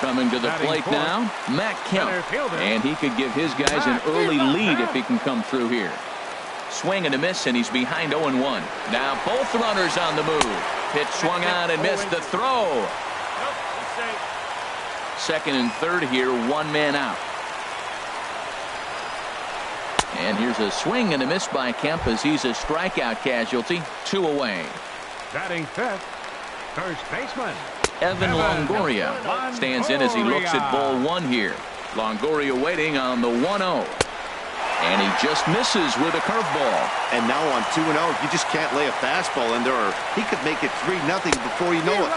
A: Coming to the plate now, Matt Kemp. And he could give his guys an early lead if he can come through here. Swing and a miss, and he's behind 0-1. Now both runners on the move. Pitch swung on and missed the throw. Second and third here, one man out. And here's a swing and a miss by Kemp as he's a strikeout casualty. 2 away.
B: Batting fifth, first baseman,
A: Evan Longoria stands in as he looks at ball one here. Longoria waiting on the 1-0. And he just misses with a curveball.
D: And now on 2-0, you just can't lay a fastball in there, or he could make it 3-0 before you know it.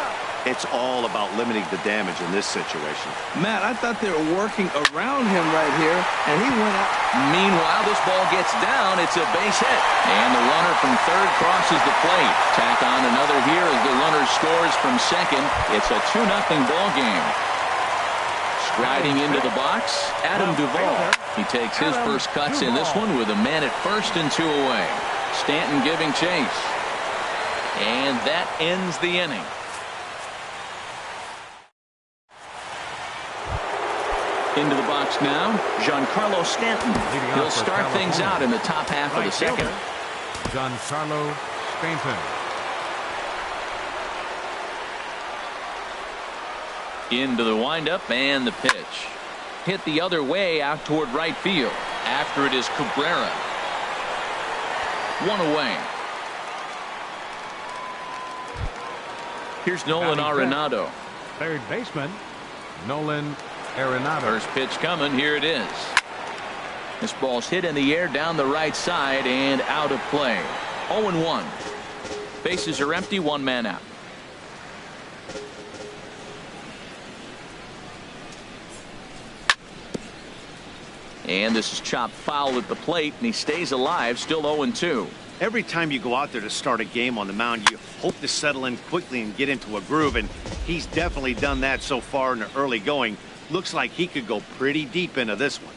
D: It's all about limiting the damage in this situation.
C: Matt, I thought they were working around him right here, and he went out.
A: Meanwhile, this ball gets down. It's a base hit. And the runner from third crosses the plate. Tack on another here as the runner scores from second. It's a 2-0 ball game. Striding into the box, Adam Duvall. He takes his first cuts in this one with a man at first and 2 away. Stanton giving chase. And that ends the inning. Into the box now, Giancarlo Stanton. He'll start things out in the top half of the second.
B: Giancarlo Stanton.
A: Into the windup and the pitch. Hit the other way out toward right field. After it is Cabrera. 1 away. Here's Nolan Arenado.
B: Third baseman, Nolan Arenado.
A: First pitch coming. Here it is. This ball's hit in the air down the right side and out of play. 0-1. Bases are empty. One man out. And this is chopped foul at the plate, and he stays alive, still 0-2.
D: Every time you go out there to start a game on the mound, you hope to settle in quickly and get into a groove, and he's definitely done that so far in the early going. Looks like he could go pretty deep into this one.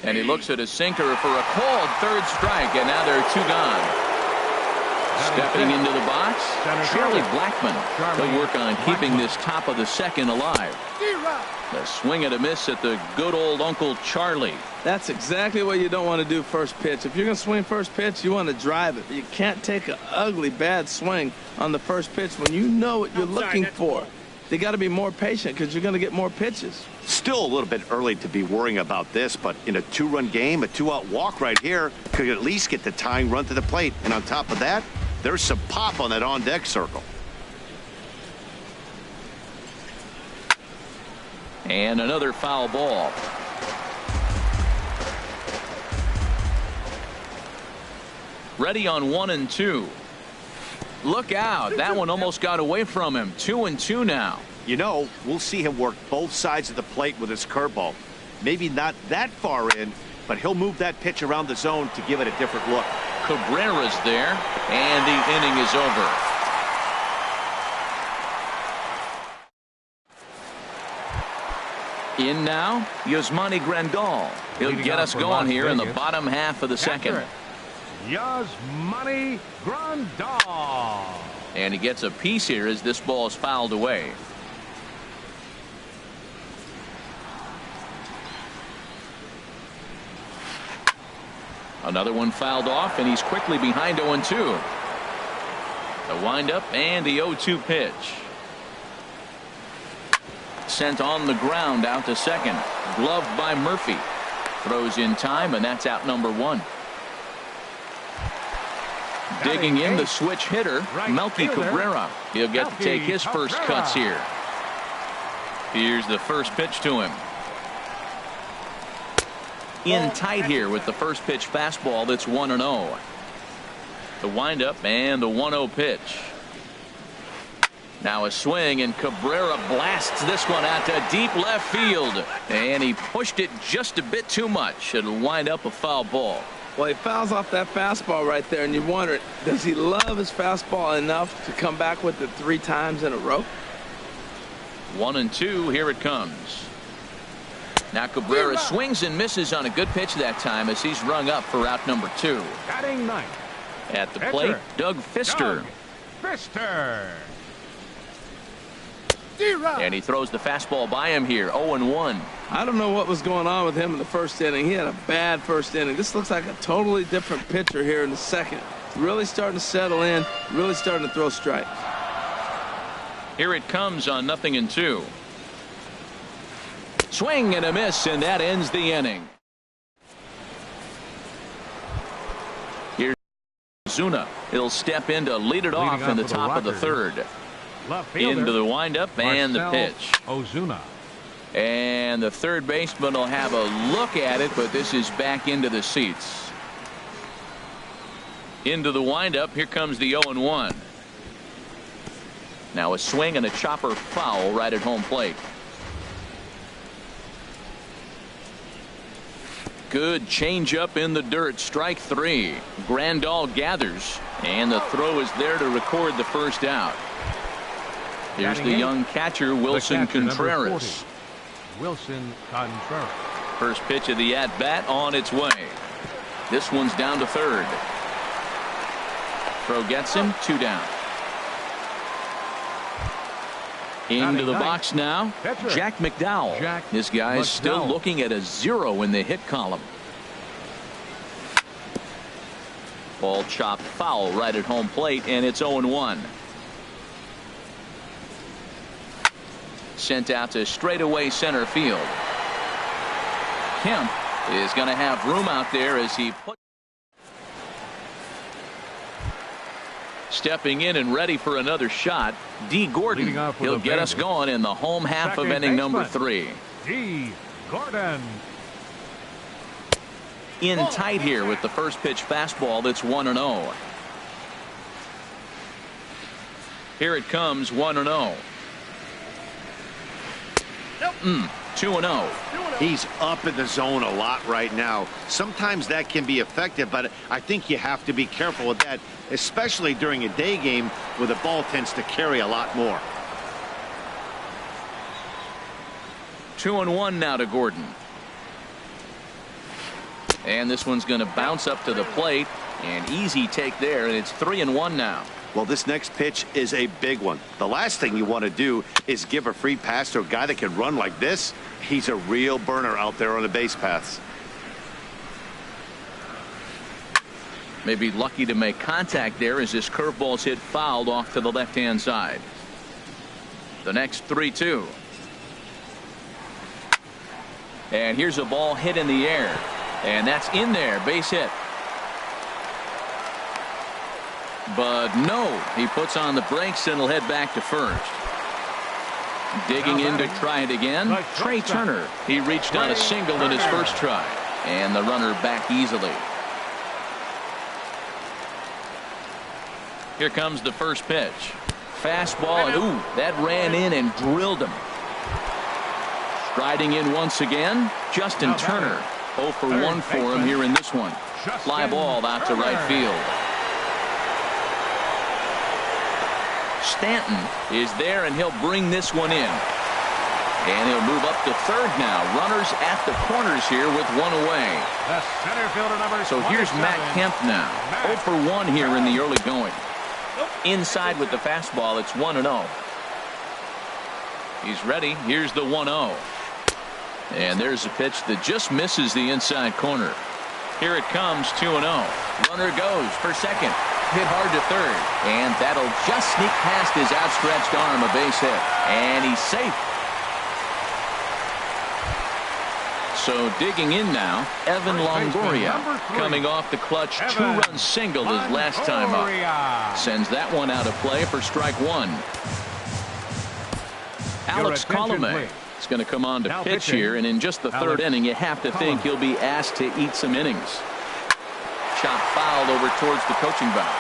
A: And he looks at a sinker for a called third strike, and now there are 2 gone. Stepping into the box, Charlie Blackmon. He'll work on keeping this top of the second alive. The swing and a miss at the good old Uncle Charlie.
C: That's exactly what you don't want to do first pitch. If you're going to swing first pitch, you want to drive it. You can't take an ugly, bad swing on the first pitch when you know what you're looking for. They got to be more patient because you're going to get more pitches.
D: Still a little bit early to be worrying about this, but in a two-run game, a two-out walk right here could at least get the tying run to the plate. And on top of that, there's some pop on that on-deck circle.
A: And another foul ball. Ready on 1 and 2. Look out. That one almost got away from him. 2 and 2 now.
D: You know, we'll see him work both sides of the plate with his curveball. Maybe not that far in, but he'll move that pitch around the zone to give it a different look.
A: Cabrera's there, and the inning is over. In now, Yasmani Grandal. He'll get us going here in the bottom half of the second.
B: Yasmani Grandal.
A: And he gets a piece here as this ball is fouled away. Another one fouled off, and he's quickly behind 0-2. The windup and the 0-2 pitch. Sent on the ground out to second. Gloved by Murphy. Throws in time, and that's out number 1. Digging in the switch hitter, Melky Cabrera. He'll get to take his first cuts here. Here's the first pitch to him. In tight here with the first pitch fastball that's 1-0. The windup and the 1-0 pitch. Now a swing, and Cabrera blasts this one out to deep left field. And he pushed it just a bit too much. It'll wind up a foul ball.
C: Well, he fouls off that fastball right there, and you wonder, does he love his fastball enough to come back with it 3 times in a row?
A: 1 and 2, here it comes. Now Cabrera swings and misses on a good pitch that time as he's rung up for out number 2.
B: Batting ninth.
A: At the plate, Doug Fister. And he throws the fastball by him here, 0-1.
C: I don't know what was going on with him in the first inning. He had a bad first inning. This looks like a totally different pitcher here in the second. Really starting to settle in, really starting to throw strikes.
A: Here it comes on 0-2. Swing and a miss, and that ends the inning. Here's Zuna. He'll step in to lead it off in the top of the third. Into the windup and the pitch.
B: Ozuna.
A: And the third baseman will have a look at it, but this is back into the seats. Into the windup. Here comes the 0-1. Now a swing and a chopper foul right at home plate. Good changeup in the dirt. Strike 3. Grandal gathers, and the throw is there to record the first out. Here's the young catcher, Wilson Contreras.
B: Wilson Contreras.
A: First pitch of the at-bat on its way. This one's down to third. Throw gets him, 2 down. Into the box now, Jack McDowell. This guy's still looking at a 0 in the hit column. Ball chopped foul right at home plate, and it's 0-1. Sent out to straightaway center field. Kemp is going to have room out there as he put. Stepping in and ready for another shot, D. Gordon. He'll get us going in the home half of inning number 3.
B: D. Gordon.
A: In tight here with the first pitch fastball that's 1-0. Here it comes, 1-0. 2-0.
D: He's up in the zone a lot right now. Sometimes that can be effective, but I think you have to be careful with that, especially during a day game where the ball tends to carry a lot more. 2-1
A: now to Gordon. And this one's going to bounce up to the plate. An easy take there, and it's 3-1 now.
D: Well, this next pitch is a big one. The last thing you want to do is give a free pass to a guy that can run like this. He's a real burner out there on the base paths.
A: Maybe lucky to make contact there as this curveball's hit fouled off to the left-hand side. The next 3-2. And here's a ball hit in the air. And that's in there, base hit. But no, he puts on the brakes and will head back to first. Digging in to try it again, Trey Turner. He reached on a single in his first try. And the runner back easily. Here comes the first pitch. Fastball, and ooh, that ran in and drilled him. Striding in once again, Justin Turner. 0 for 1 for him here in this one. Fly ball out to right field. Stanton is there, and he'll bring this one in. And he'll move up to third now. Runners at the corners here with one away.
B: The center fielder number
A: so here's Matt Kemp now. 0 for 1 here in the early going. Inside with the fastball, it's 1-0. He's ready. Here's the 1-0. And there's a pitch that just misses the inside corner. Here it comes, 2-0. Runner goes for second. Hit hard to third. And that'll just sneak past his outstretched arm, a base hit. And he's safe. So digging in now, Evan Longoria, coming off the clutch two-run single his last time up. Sends that one out of play for strike one. Alex Colomé is going to come on to pitch here, and in just the third inning, you have to think he'll be asked to eat some innings. Chop fouled over towards the coaching box.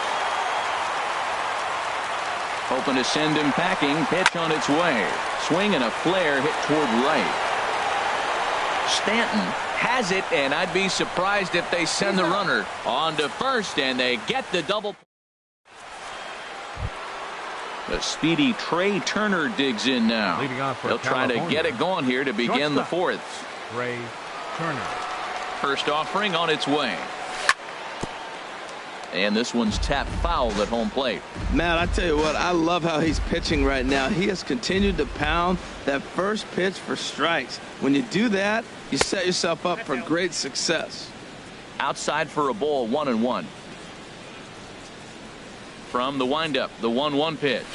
A: Hoping to send him packing. Pitch on its way. Swing and a flare hit toward right. Stanton has it, and I'd be surprised if they send the runner on to first, and they get the double. The speedy Trey Turner digs in now. They'll try to get it going here to begin the fourth.
B: Trey Turner.
A: First offering on its way. And this one's tapped foul at home plate.
C: Matt, I tell you what, I love how he's pitching right now. He has continued to pound that first pitch for strikes. When you do that, you set yourself up for great success.
A: Outside for a ball, 1-1. From the windup, the 1-1 pitch.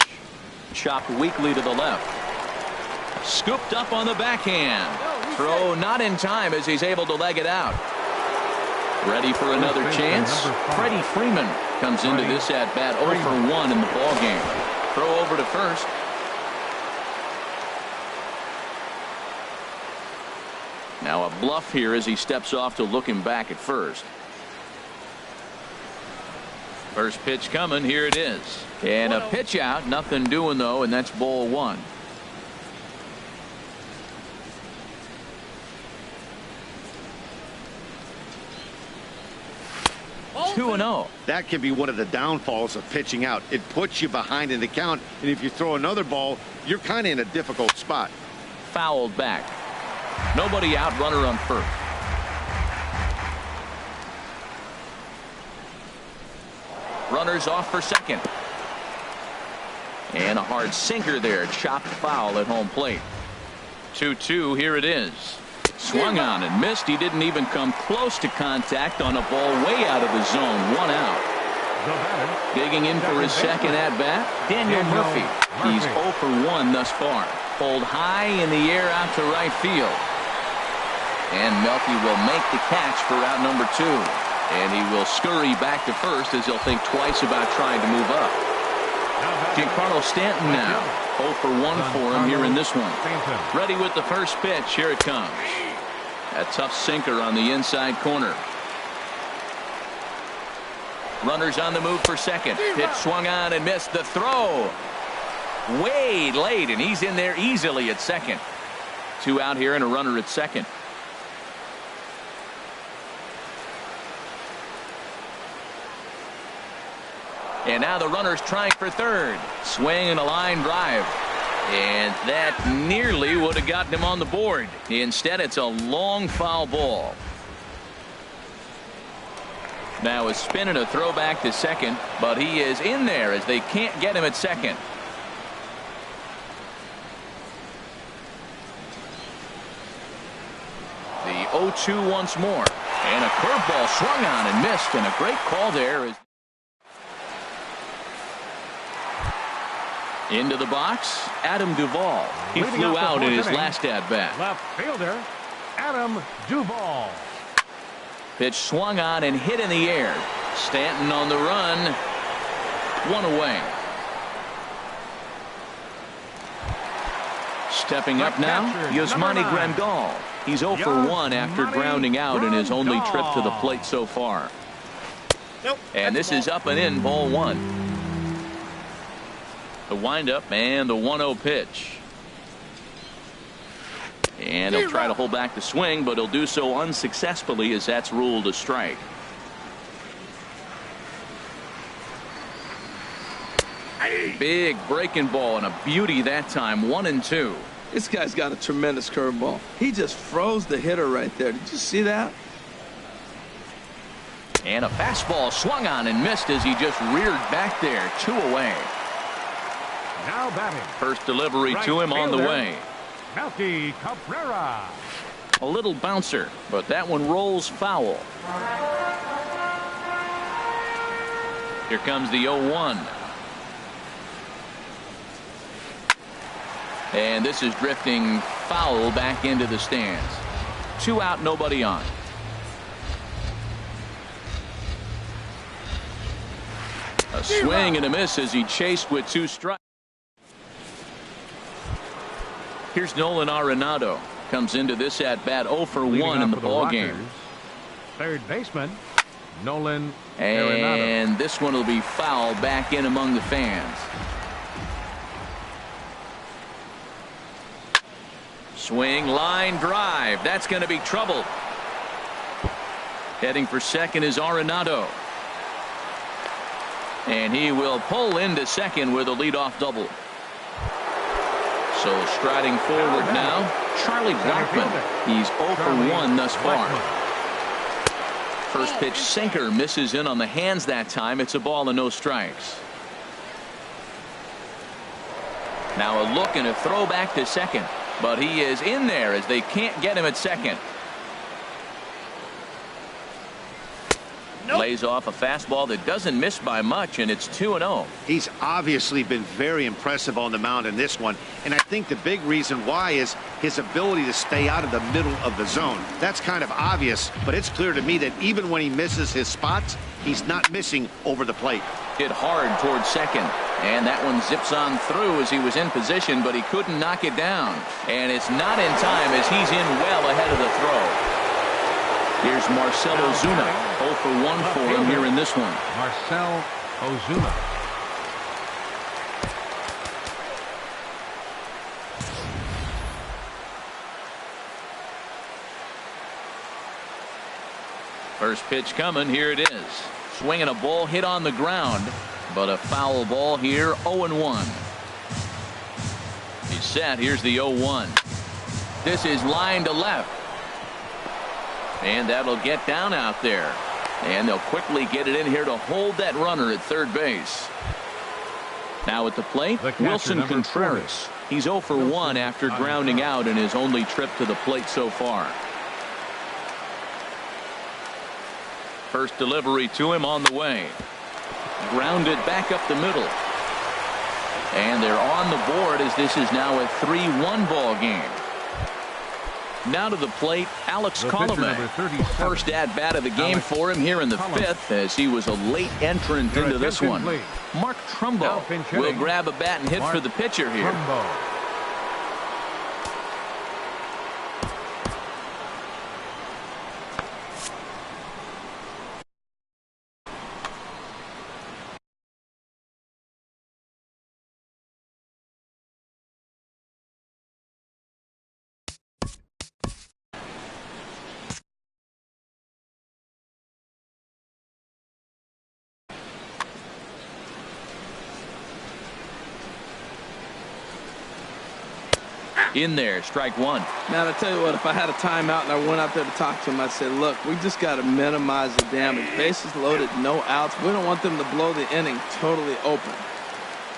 A: Chopped weakly to the left. Scooped up on the backhand. Throw not in time as he's able to leg it out. Ready for another chance. Freddie Freeman comes into this at bat 0 for 1 in the ball game. Throw over to first. Now a bluff here as he steps off to look him back at first. First pitch coming. Here it is. And a pitch out. Nothing doing though, and that's ball one.
B: Oh,
A: 2-0.
D: That can be one of the downfalls of pitching out. It puts you behind in the count, and if you throw another ball, you're kind of in a difficult spot.
A: Fouled back. Nobody out, runner on first. Runners off for second. And a hard sinker there. Chopped foul at home plate. 2-2. Here it is. Swung on and missed. He didn't even come close to contact on a ball way out of the zone. 1 out. Digging in for his second at bat, Daniel Murphy. He's 0 for 1 thus far. Pulled high in the air out to right field. And Melky will make the catch for out number 2. And he will scurry back to first as he'll think twice about trying to move up. Giancarlo Stanton now. 0 for 1 for him here in this one. Ready with the first pitch. Here it comes. A tough sinker on the inside corner. Runners on the move for second. Pitch swung on and missed. The throw way late, and he's in there easily at second. 2 out here and a runner at second. And now the runner's trying for third. Swing and a line drive. And that nearly would have gotten him on the board. Instead, it's a long foul ball. Now a spin and a throwback to second, but he is in there as they can't get him at second. The 0-2 once more, and a curveball swung on and missed, and a great call there. Into the box, Adam Duvall. He flew out in his last at-bat.
B: Left fielder, Adam Duvall.
A: Pitch swung on and hit in the air. Stanton on the run. One away. Stepping up now, Yasmani Grandal. He's 0 for 1 after grounding out in his only trip to the plate so far. And this is up and in, ball 1. The windup and the 1-0 pitch. And he'll try to hold back the swing, but he'll do so unsuccessfully as that's ruled a strike. Big breaking ball and a beauty that time. 1-2.
C: This guy's got a tremendous curveball. He just froze the hitter right there. Did you see that?
A: And a fastball swung on and missed as he just reared back there. 2 away.
B: Now batting.
A: First delivery to him on the way.
B: Melky Cabrera.
A: A little bouncer, but that one rolls foul. Here comes the 0-1. And this is drifting foul back into the stands. 2 out, nobody on. A swing and a miss as he chased with 2 strikes. Here's Nolan Arenado. Comes into this at-bat 0 for 1 in the ball game.
B: Third baseman, Nolan
A: And
B: Arenado.
A: this one will be foul back in among the fans. Swing, line drive. That's going to be trouble. Heading for second is Arenado. And he will pull into second with a leadoff double. So striding forward now, Charlie Blackmon. He's 0 for 1 thus far. First pitch sinker misses in on the hands that time. It's a ball and no strikes. Now a look and a throw back to second. But he is in there as they can't get him at second. Lays off a fastball that doesn't miss by much, and it's 2-0.
D: He's obviously been very impressive on the mound in this one, and I think the big reason why is his ability to stay out of the middle of the zone. That's kind of obvious, but it's clear to me that even when he misses his spots, he's not missing over the plate.
A: Hit hard towards second, and that one zips on through as he was in position, but he couldn't knock it down. And it's not in time as he's in well ahead of the throw. Here's Marcell Ozuna. 0 for 1 for him here in this one.
B: Marcell Ozuna.
A: First pitch coming. Here it is. Swinging a ball hit on the ground, but a foul ball here. 0-1. He's set. Here's the 0-1. This is line to left. And that'll get down out there. And they'll quickly get it in here to hold that runner at third base. Now at the plate, Wilson Contreras. He's 0 for 1 after grounding out in his only trip to the plate so far. First delivery to him on the way. Grounded back up the middle. And they're on the board as this is now a 3-1 ball game. Now to the plate, Alex Colomé. First at-bat of the game for him here in the 5th as he was a late entrant into this one. Mark Trumbo will grab a bat and hit for the pitcher here. In there, strike one.
C: Man, I tell you what, if I had a timeout and I went out there to talk to him, I'd say, look, we just got to minimize the damage. Bases loaded, no outs. We don't want them to blow the inning totally open.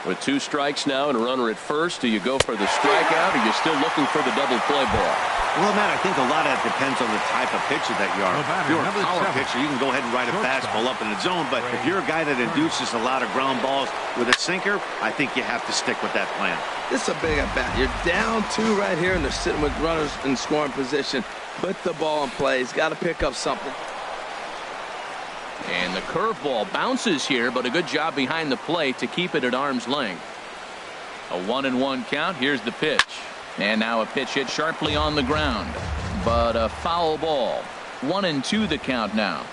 E: With 2 strikes now and a runner at first, do you go for the strikeout or are you still looking for the double play ball?
D: Well, Matt, I think a lot of that depends on the type of pitcher that you are. If you're a power pitcher, you can go ahead and ride a fastball up in the zone. But if you're a guy that induces a lot of ground balls with a sinker, I think you have to stick with that plan.
C: This is a big at-bat. You're down 2 right here, and they're sitting with runners in scoring position. Put the ball in play. He's got to pick up something.
A: And the curveball bounces here, but a good job behind the plate to keep it at arm's length. A 1-1 count. Here's the pitch. And now a pitch hit sharply on the ground. But a foul ball. 1-2 the count now.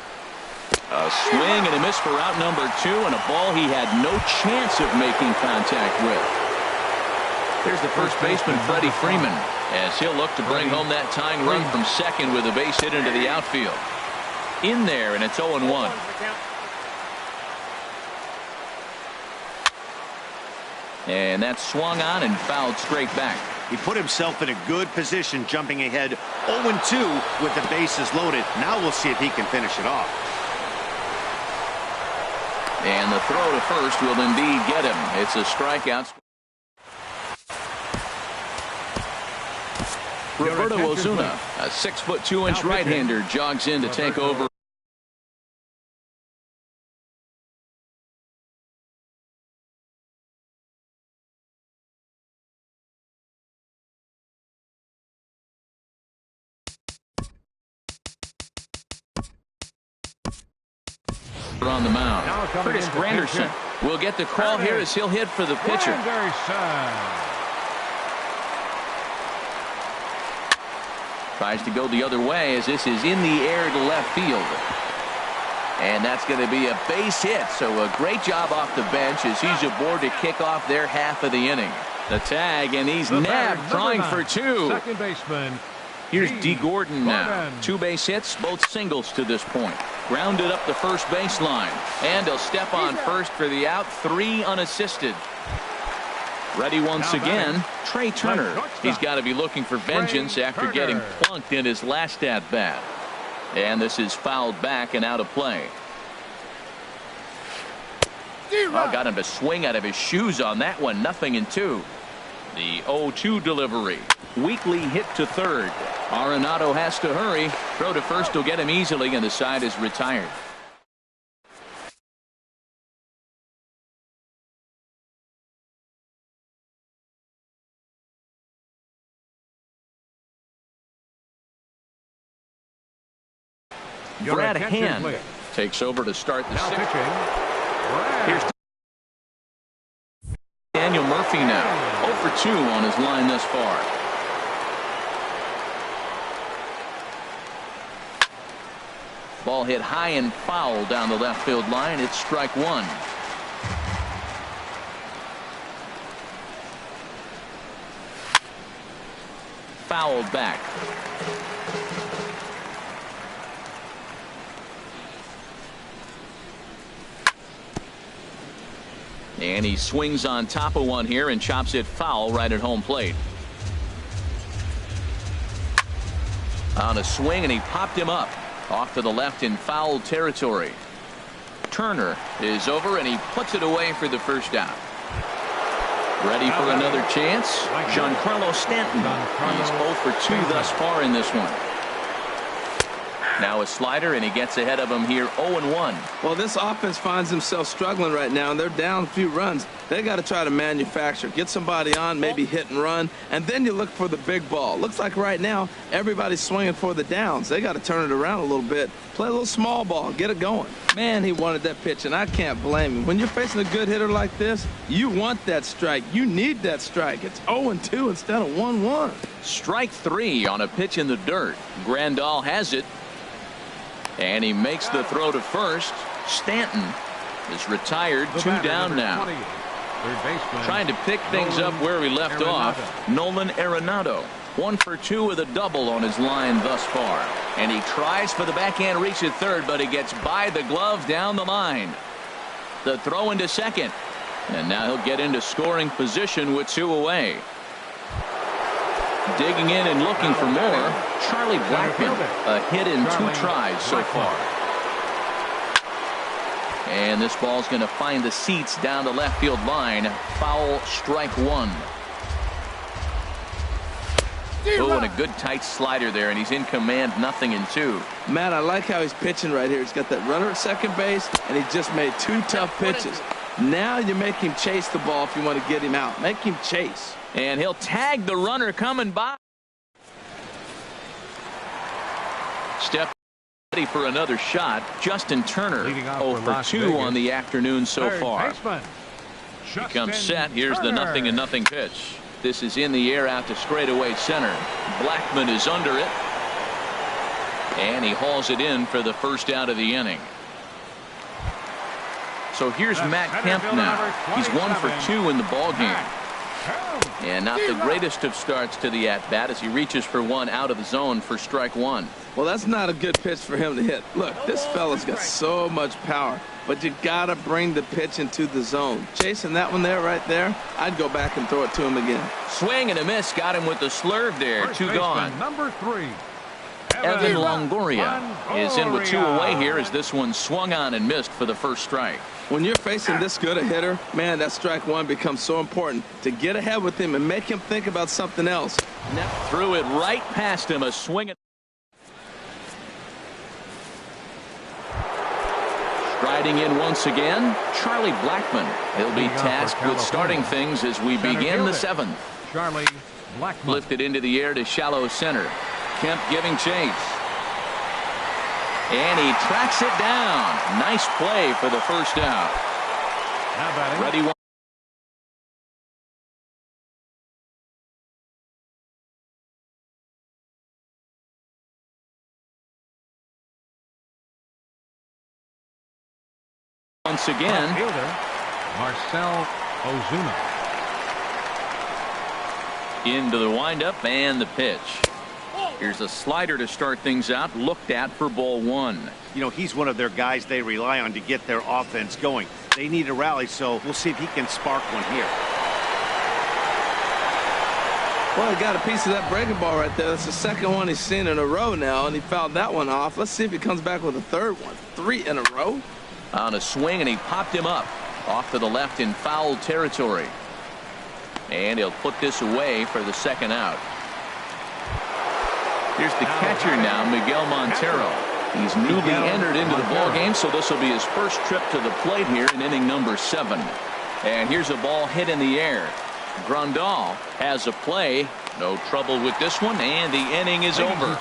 A: A swing and a miss for out number 2, and a ball he had no chance of making contact with. Here's the first baseman, Freddie Freeman, as he'll look to bring home that tying run from second with a base hit into the outfield. In there, and it's 0-1. And that's swung on and fouled straight back.
D: He put himself in a good position, jumping ahead 0-2 with the bases loaded. Now we'll see if he can finish it off.
A: And the throw to first will indeed get him. It's a strikeout. Roberto Ozuna, a 6'2" right-hander, jogs in to take over. On the mound, Curtis Granderson will get the call here as he'll hit for the pitcher. Tries to go the other way as this is in the air to left field. And that's going to be a base hit. So a great job off the bench as he's aboard to kick off their half of the inning. The tag, and he's nabbed trying for 2.
B: Second baseman.
A: Here's D. Gordon now. 2 base hits, both singles to this point. Grounded up the first baseline. And he'll step on first for the out. 3 unassisted. Ready once again, Trey Turner. He's got to be looking for vengeance after getting plunked in his last at-bat. And this is fouled back and out of play. Oh, got him to swing out of his shoes on that one. 0-2. The 0-2 delivery. Weakly hit to third. Arenado has to hurry. Throw to first will get him easily, and the side is retired. Brad Hand takes over to start the 6th. Here's Daniel Murphy now. 0 for 2 on his line thus far. Ball hit high and foul down the left field line. It's strike 1. Fouled back. And he swings on top of one here and chops it foul right at home plate. On a swing, and he popped him up off to the left in foul territory. Turner is over, and he puts it away for the first out. Ready for another chance? Giancarlo Stanton. He's 0 for 2 thus far in this one. Now a slider, and he gets ahead of him here 0-1.
C: Well, this offense finds themselves struggling right now, and they're down a few runs. They got to try to manufacture, get somebody on, maybe hit and run, and then you look for the big ball. Looks like right now everybody's swinging for the downs. They got to turn it around a little bit, play a little small ball, get it going. Man, he wanted that pitch, and I can't blame him. When you're facing a good hitter like this, you want that strike. You need that strike. It's 0-2 instead of 1-1.
A: Strike 3 on a pitch in the dirt. Grandal has it. And he makes the throw to first. Stanton is retired. 2 down now. Trying to pick things up where we left off. Nolan Arenado. 1 for 2 with a double on his line thus far. And he tries for the backhand reach at third, but he gets by the glove down the line. The throw into second. And now he'll get into scoring position with 2 away. Digging in and looking for more, Charlie Blackmon. A hit in 2 tries so far. And this ball's going to find the seats down the left field line. Foul, strike 1. Oh, and a good tight slider there, and he's in command, nothing in 2.
C: Matt, I like how he's pitching right here. He's got that runner at second base, and he just made 2 tough pitches. Now you make him chase the ball if you want to get him out. Make him chase.
A: And he'll tag the runner coming by. Step ready for another shot. Justin Turner 0 for 2 on the afternoon so far. Becomes set. Here's the 0-0 pitch. This is in the air out to straightaway center. Blackmon is under it. And he hauls it in for the first out of the inning. So here's Matt Kemp now. He's 1 for 2 in the ballgame. And not the greatest of starts to the at-bat as he reaches for one out of the zone for strike 1.
C: Well, that's not a good pitch for him to hit. Look, this fella's got so much power, but you got to bring the pitch into the zone. Chasing that one there, right there, I'd go back and throw it to him again.
A: Swing and a miss. Got him with the slurve there. 2 gone.
B: Number 3.
A: Evan Longoria is in with 2 away here as this one swung on and missed for the first strike.
C: When you're facing this good a hitter, man, that strike 1 becomes so important to get ahead with him and make him think about something else.
A: Threw it right past him. A swing. Striding in once again, Charlie Blackmon. He'll be tasked with starting things as we begin the 7th.
B: Charlie Blackmon.
A: Lifted into the air to shallow center. Kemp giving chase. And he tracks it down. Nice play for the first out. Ready one. Once again.
B: Marcell Ozuna.
A: Into the windup and the pitch. Here's a slider to start things out. Looked at for ball 1.
D: You know, he's one of their guys they rely on to get their offense going. They need a rally, so we'll see if he can spark one here.
C: Well, he got a piece of that breaking ball right there. That's the second one he's seen in a row now, and he fouled that one off. Let's see if he comes back with a third one. 3 in a row.
A: On a swing, and he popped him up. Off to the left in foul territory. And he'll put this away for the second out. Here's the catcher now, Miguel Montero. He's newly entered into the ballgame, so this will be his first trip to the plate here in inning number 7. And here's a ball hit in the air. Grandal has a play. No trouble with this one, and the inning is over.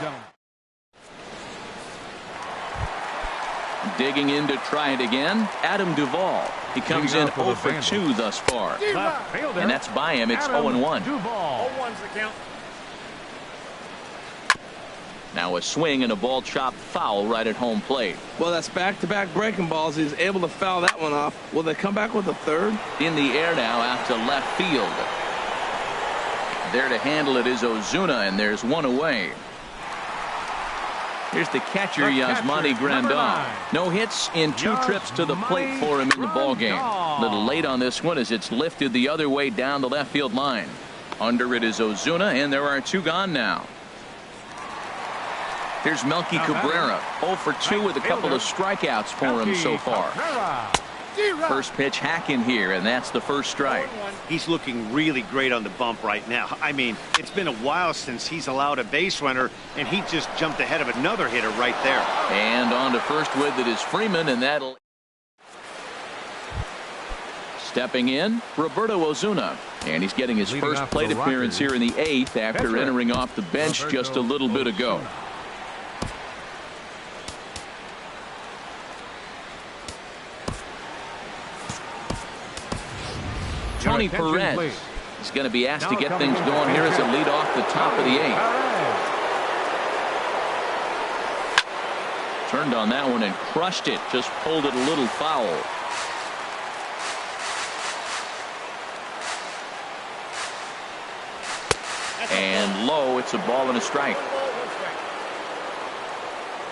A: Digging in to try it again, Adam Duvall. He comes in 0 for 2 thus far. And that's by him. It's 0-1. Now a swing and a ball chopped foul right at home plate.
C: Well, that's back-to-back breaking balls. He's able to foul that one off. Will they come back with a third?
A: In the air now out to left field. There to handle it is Ozuna, and there's one away. Here's the catcher, Yasmani Grandal. No hits in 2 trips to the plate for him in the ballgame. A little late on this one as it's lifted the other way down the left field line. Under it is Ozuna, and there are 2 gone now. Here's Melky Cabrera, 0 for 2 with a couple of strikeouts for him so far. First pitch hack in here, and that's the first strike.
D: He's looking really great on the bump right now. I mean, it's been a while since he's allowed a base runner, and he just jumped ahead of another hitter right there.
A: And on to first with it is Freeman, and that'll... Stepping in, Roberto Ozuna. And he's getting his first plate appearance here in the 8th after entering off the bench just a little bit ago. Tony Perez is going to be asked to get things going here as a lead off the top of the 8th. Turned on that one and crushed it. Just pulled it a little foul. And low. It's a ball and a strike.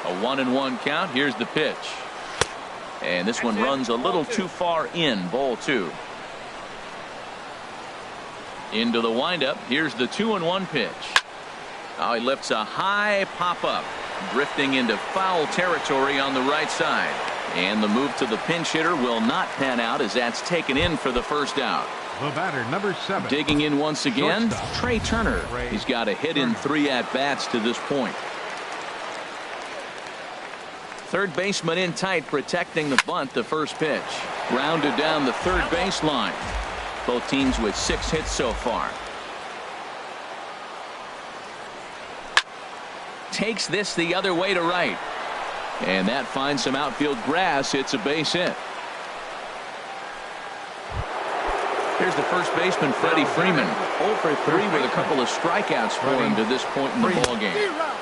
A: A 1-1 count. Here's the pitch. And this one runs a little too far in. Ball 2. Into the windup. Here's the 2-1 pitch. Oh, he lifts a high pop-up, drifting into foul territory on the right side. And the move to the pinch hitter will not pan out as that's taken in for the first out.
B: The batter, number 7.
A: Digging in once again,
B: Shortstop.
A: Trey Turner. He's got a hit in 3 at-bats to this point. Third baseman in tight, protecting the bunt. The first pitch grounded down the third baseline. Both teams with 6 hits so far. Takes this the other way to right. And that finds some outfield grass. It's a base hit. Here's the first baseman, Freddie Freeman. 0 for 3 with a couple of strikeouts for him to this point in the ballgame.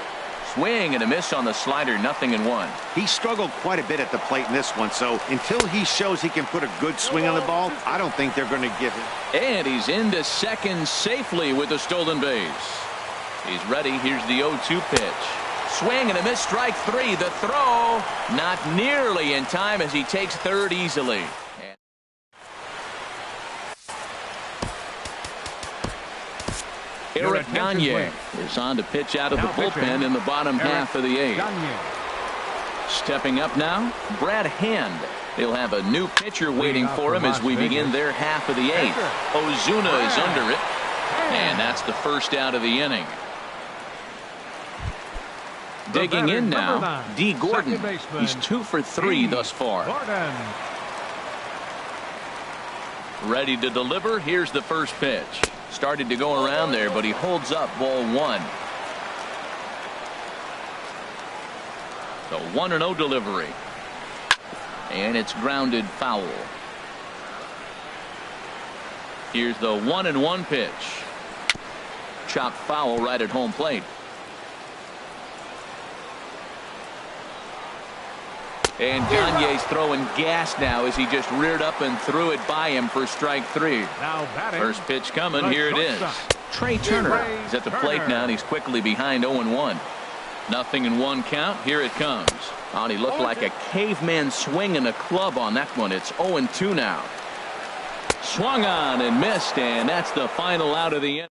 A: Swing and a miss on the slider, 0-1.
D: He struggled quite a bit at the plate in this one, so until he shows he can put a good swing on the ball, I don't think they're going to give him.
A: And he's into second safely with a stolen base. He's ready. Here's the 0-2 pitch. Swing and a miss, strike 3. The throw not nearly in time as he takes third easily. Eric Gagne is on to pitch out of the bullpen in the bottom half of the 8th. Stepping up now, Brad Hand. He'll have a new pitcher waiting for him as we begin their half of the 8th. Ozuna is under it, and that's the first out of the inning. Digging in now, D. Gordon. He's 2 for 3 thus far. Ready to deliver. Here's the first pitch. Started to go around there, but he holds up, ball 1. The 1-0 delivery. And it's grounded foul. Here's the 1-1 pitch. Chopped foul right at home plate. And Gagne's throwing gas now as he just reared up and threw it by him for strike 3. First pitch coming. Here it is. Trey Turner is at the plate now, and he's quickly behind 0-1. 0-1 count. Here it comes. Oh, and he looked like a caveman swinging a club on that one. It's 0-2 now. Swung on and missed, and that's the final out of the inning.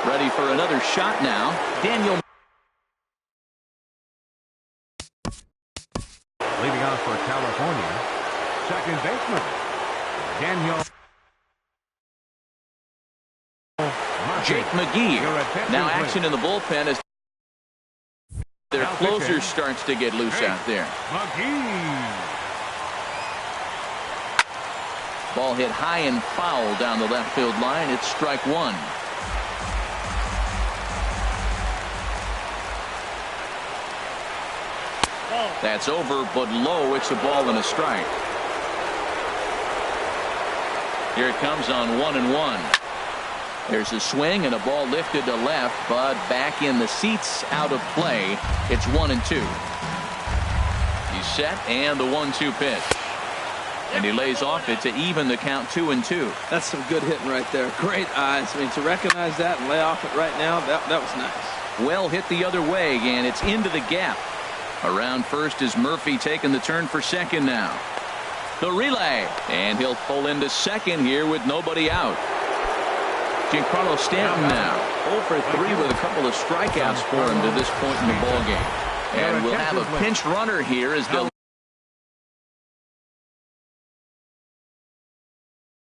A: Ready for another shot now. Daniel.
B: Leading off for California, second baseman, Daniel.
A: Jake McGee. Now action in the bullpen as their closer starts to get loose out there. Ball hit high and foul down the left field line. It's strike 1. That's over, but low. It's a ball and a strike. Here it comes on 1-1. There's a swing and a ball lifted to left, but back in the seats, out of play. It's 1-2. He's set, and the 1-2 pitch. And he lays off it to even the count 2-2.
C: That's some good hitting right there. Great eyes. I mean, to recognize that and lay off it right now, that was nice.
A: Well hit the other way, and it's into the gap. Around first is Murphy taking the turn for second now. The relay, and he'll pull into second here with nobody out. Giancarlo Stanton now 0 for 3 with a couple of strikeouts for him to this point in the ballgame. And we'll have a pinch runner here as they'll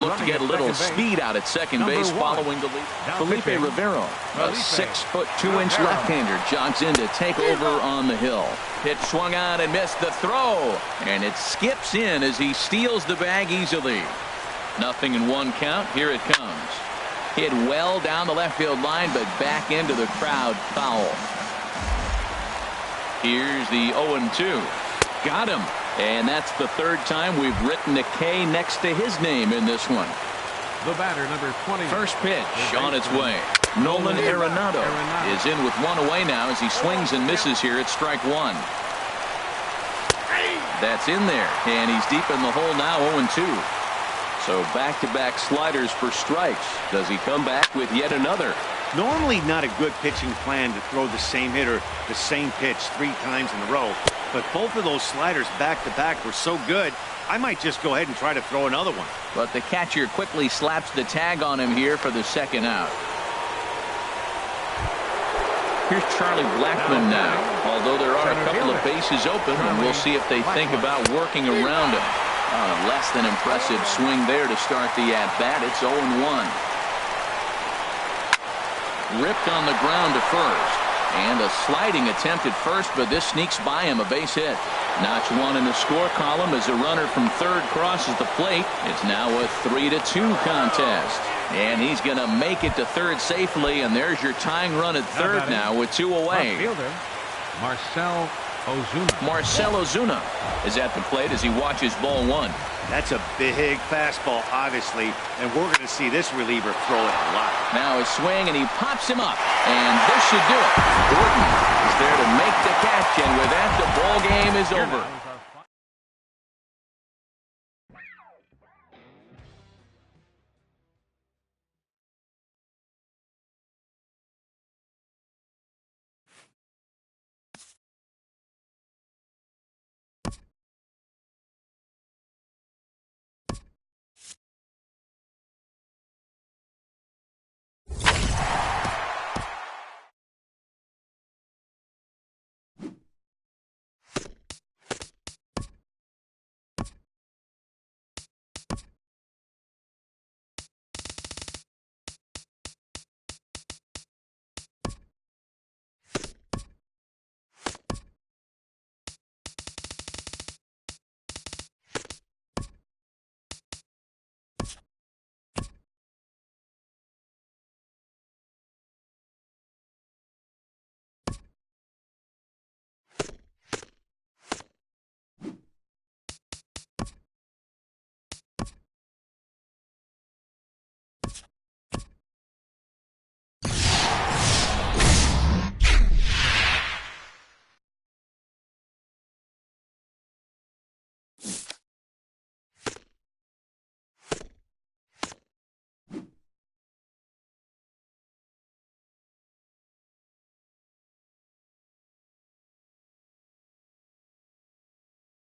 A: look to get a little speed out at second base following the lead. Felipe Rivero, a 6'2" left-hander, jogs in to take over on the hill. Pitch swung on and missed the throw, and it skips in as he steals the bag easily. 0-1 count. Here it comes. Hit well down the left field line, but back into the crowd, foul. Here's the 0-2. Got him. And that's the third time we've written a K next to his name in this one.
B: The batter, number 20.
A: First pitch on its way. Nolan Arenado is in with one away now as he swings and misses here at strike 1. That's in there, and he's deep in the hole now, 0-2. So back-to-back sliders for strikes. Does he come back with yet another?
D: Normally not a good pitching plan to throw the same hitter the same pitch 3 times in a row, but both of those sliders back-to-back were so good, I might just go ahead and try to throw another one.
A: But the catcher quickly slaps the tag on him here for the second out. Here's Charlie Blackmon now, although there are a couple of bases open, and we'll see if they think about working around him. Less than impressive swing there to start the at-bat. It's 0-1. Ripped on the ground to first. And a sliding attempt at first, but this sneaks by him, a base hit. Notch 1 in the score column as a runner from third crosses the plate. It's now a 3-2 contest. And he's going to make it to third safely, and there's your tying run at third now with 2 away. Marcell Ozuna is at the plate as he watches ball 1.
D: That's a big fastball, obviously, and we're going to see this reliever throw it a lot.
A: Now his swing, and he pops him up, and this should do it. Gordon is there to make the catch, and with that, the ball game is over.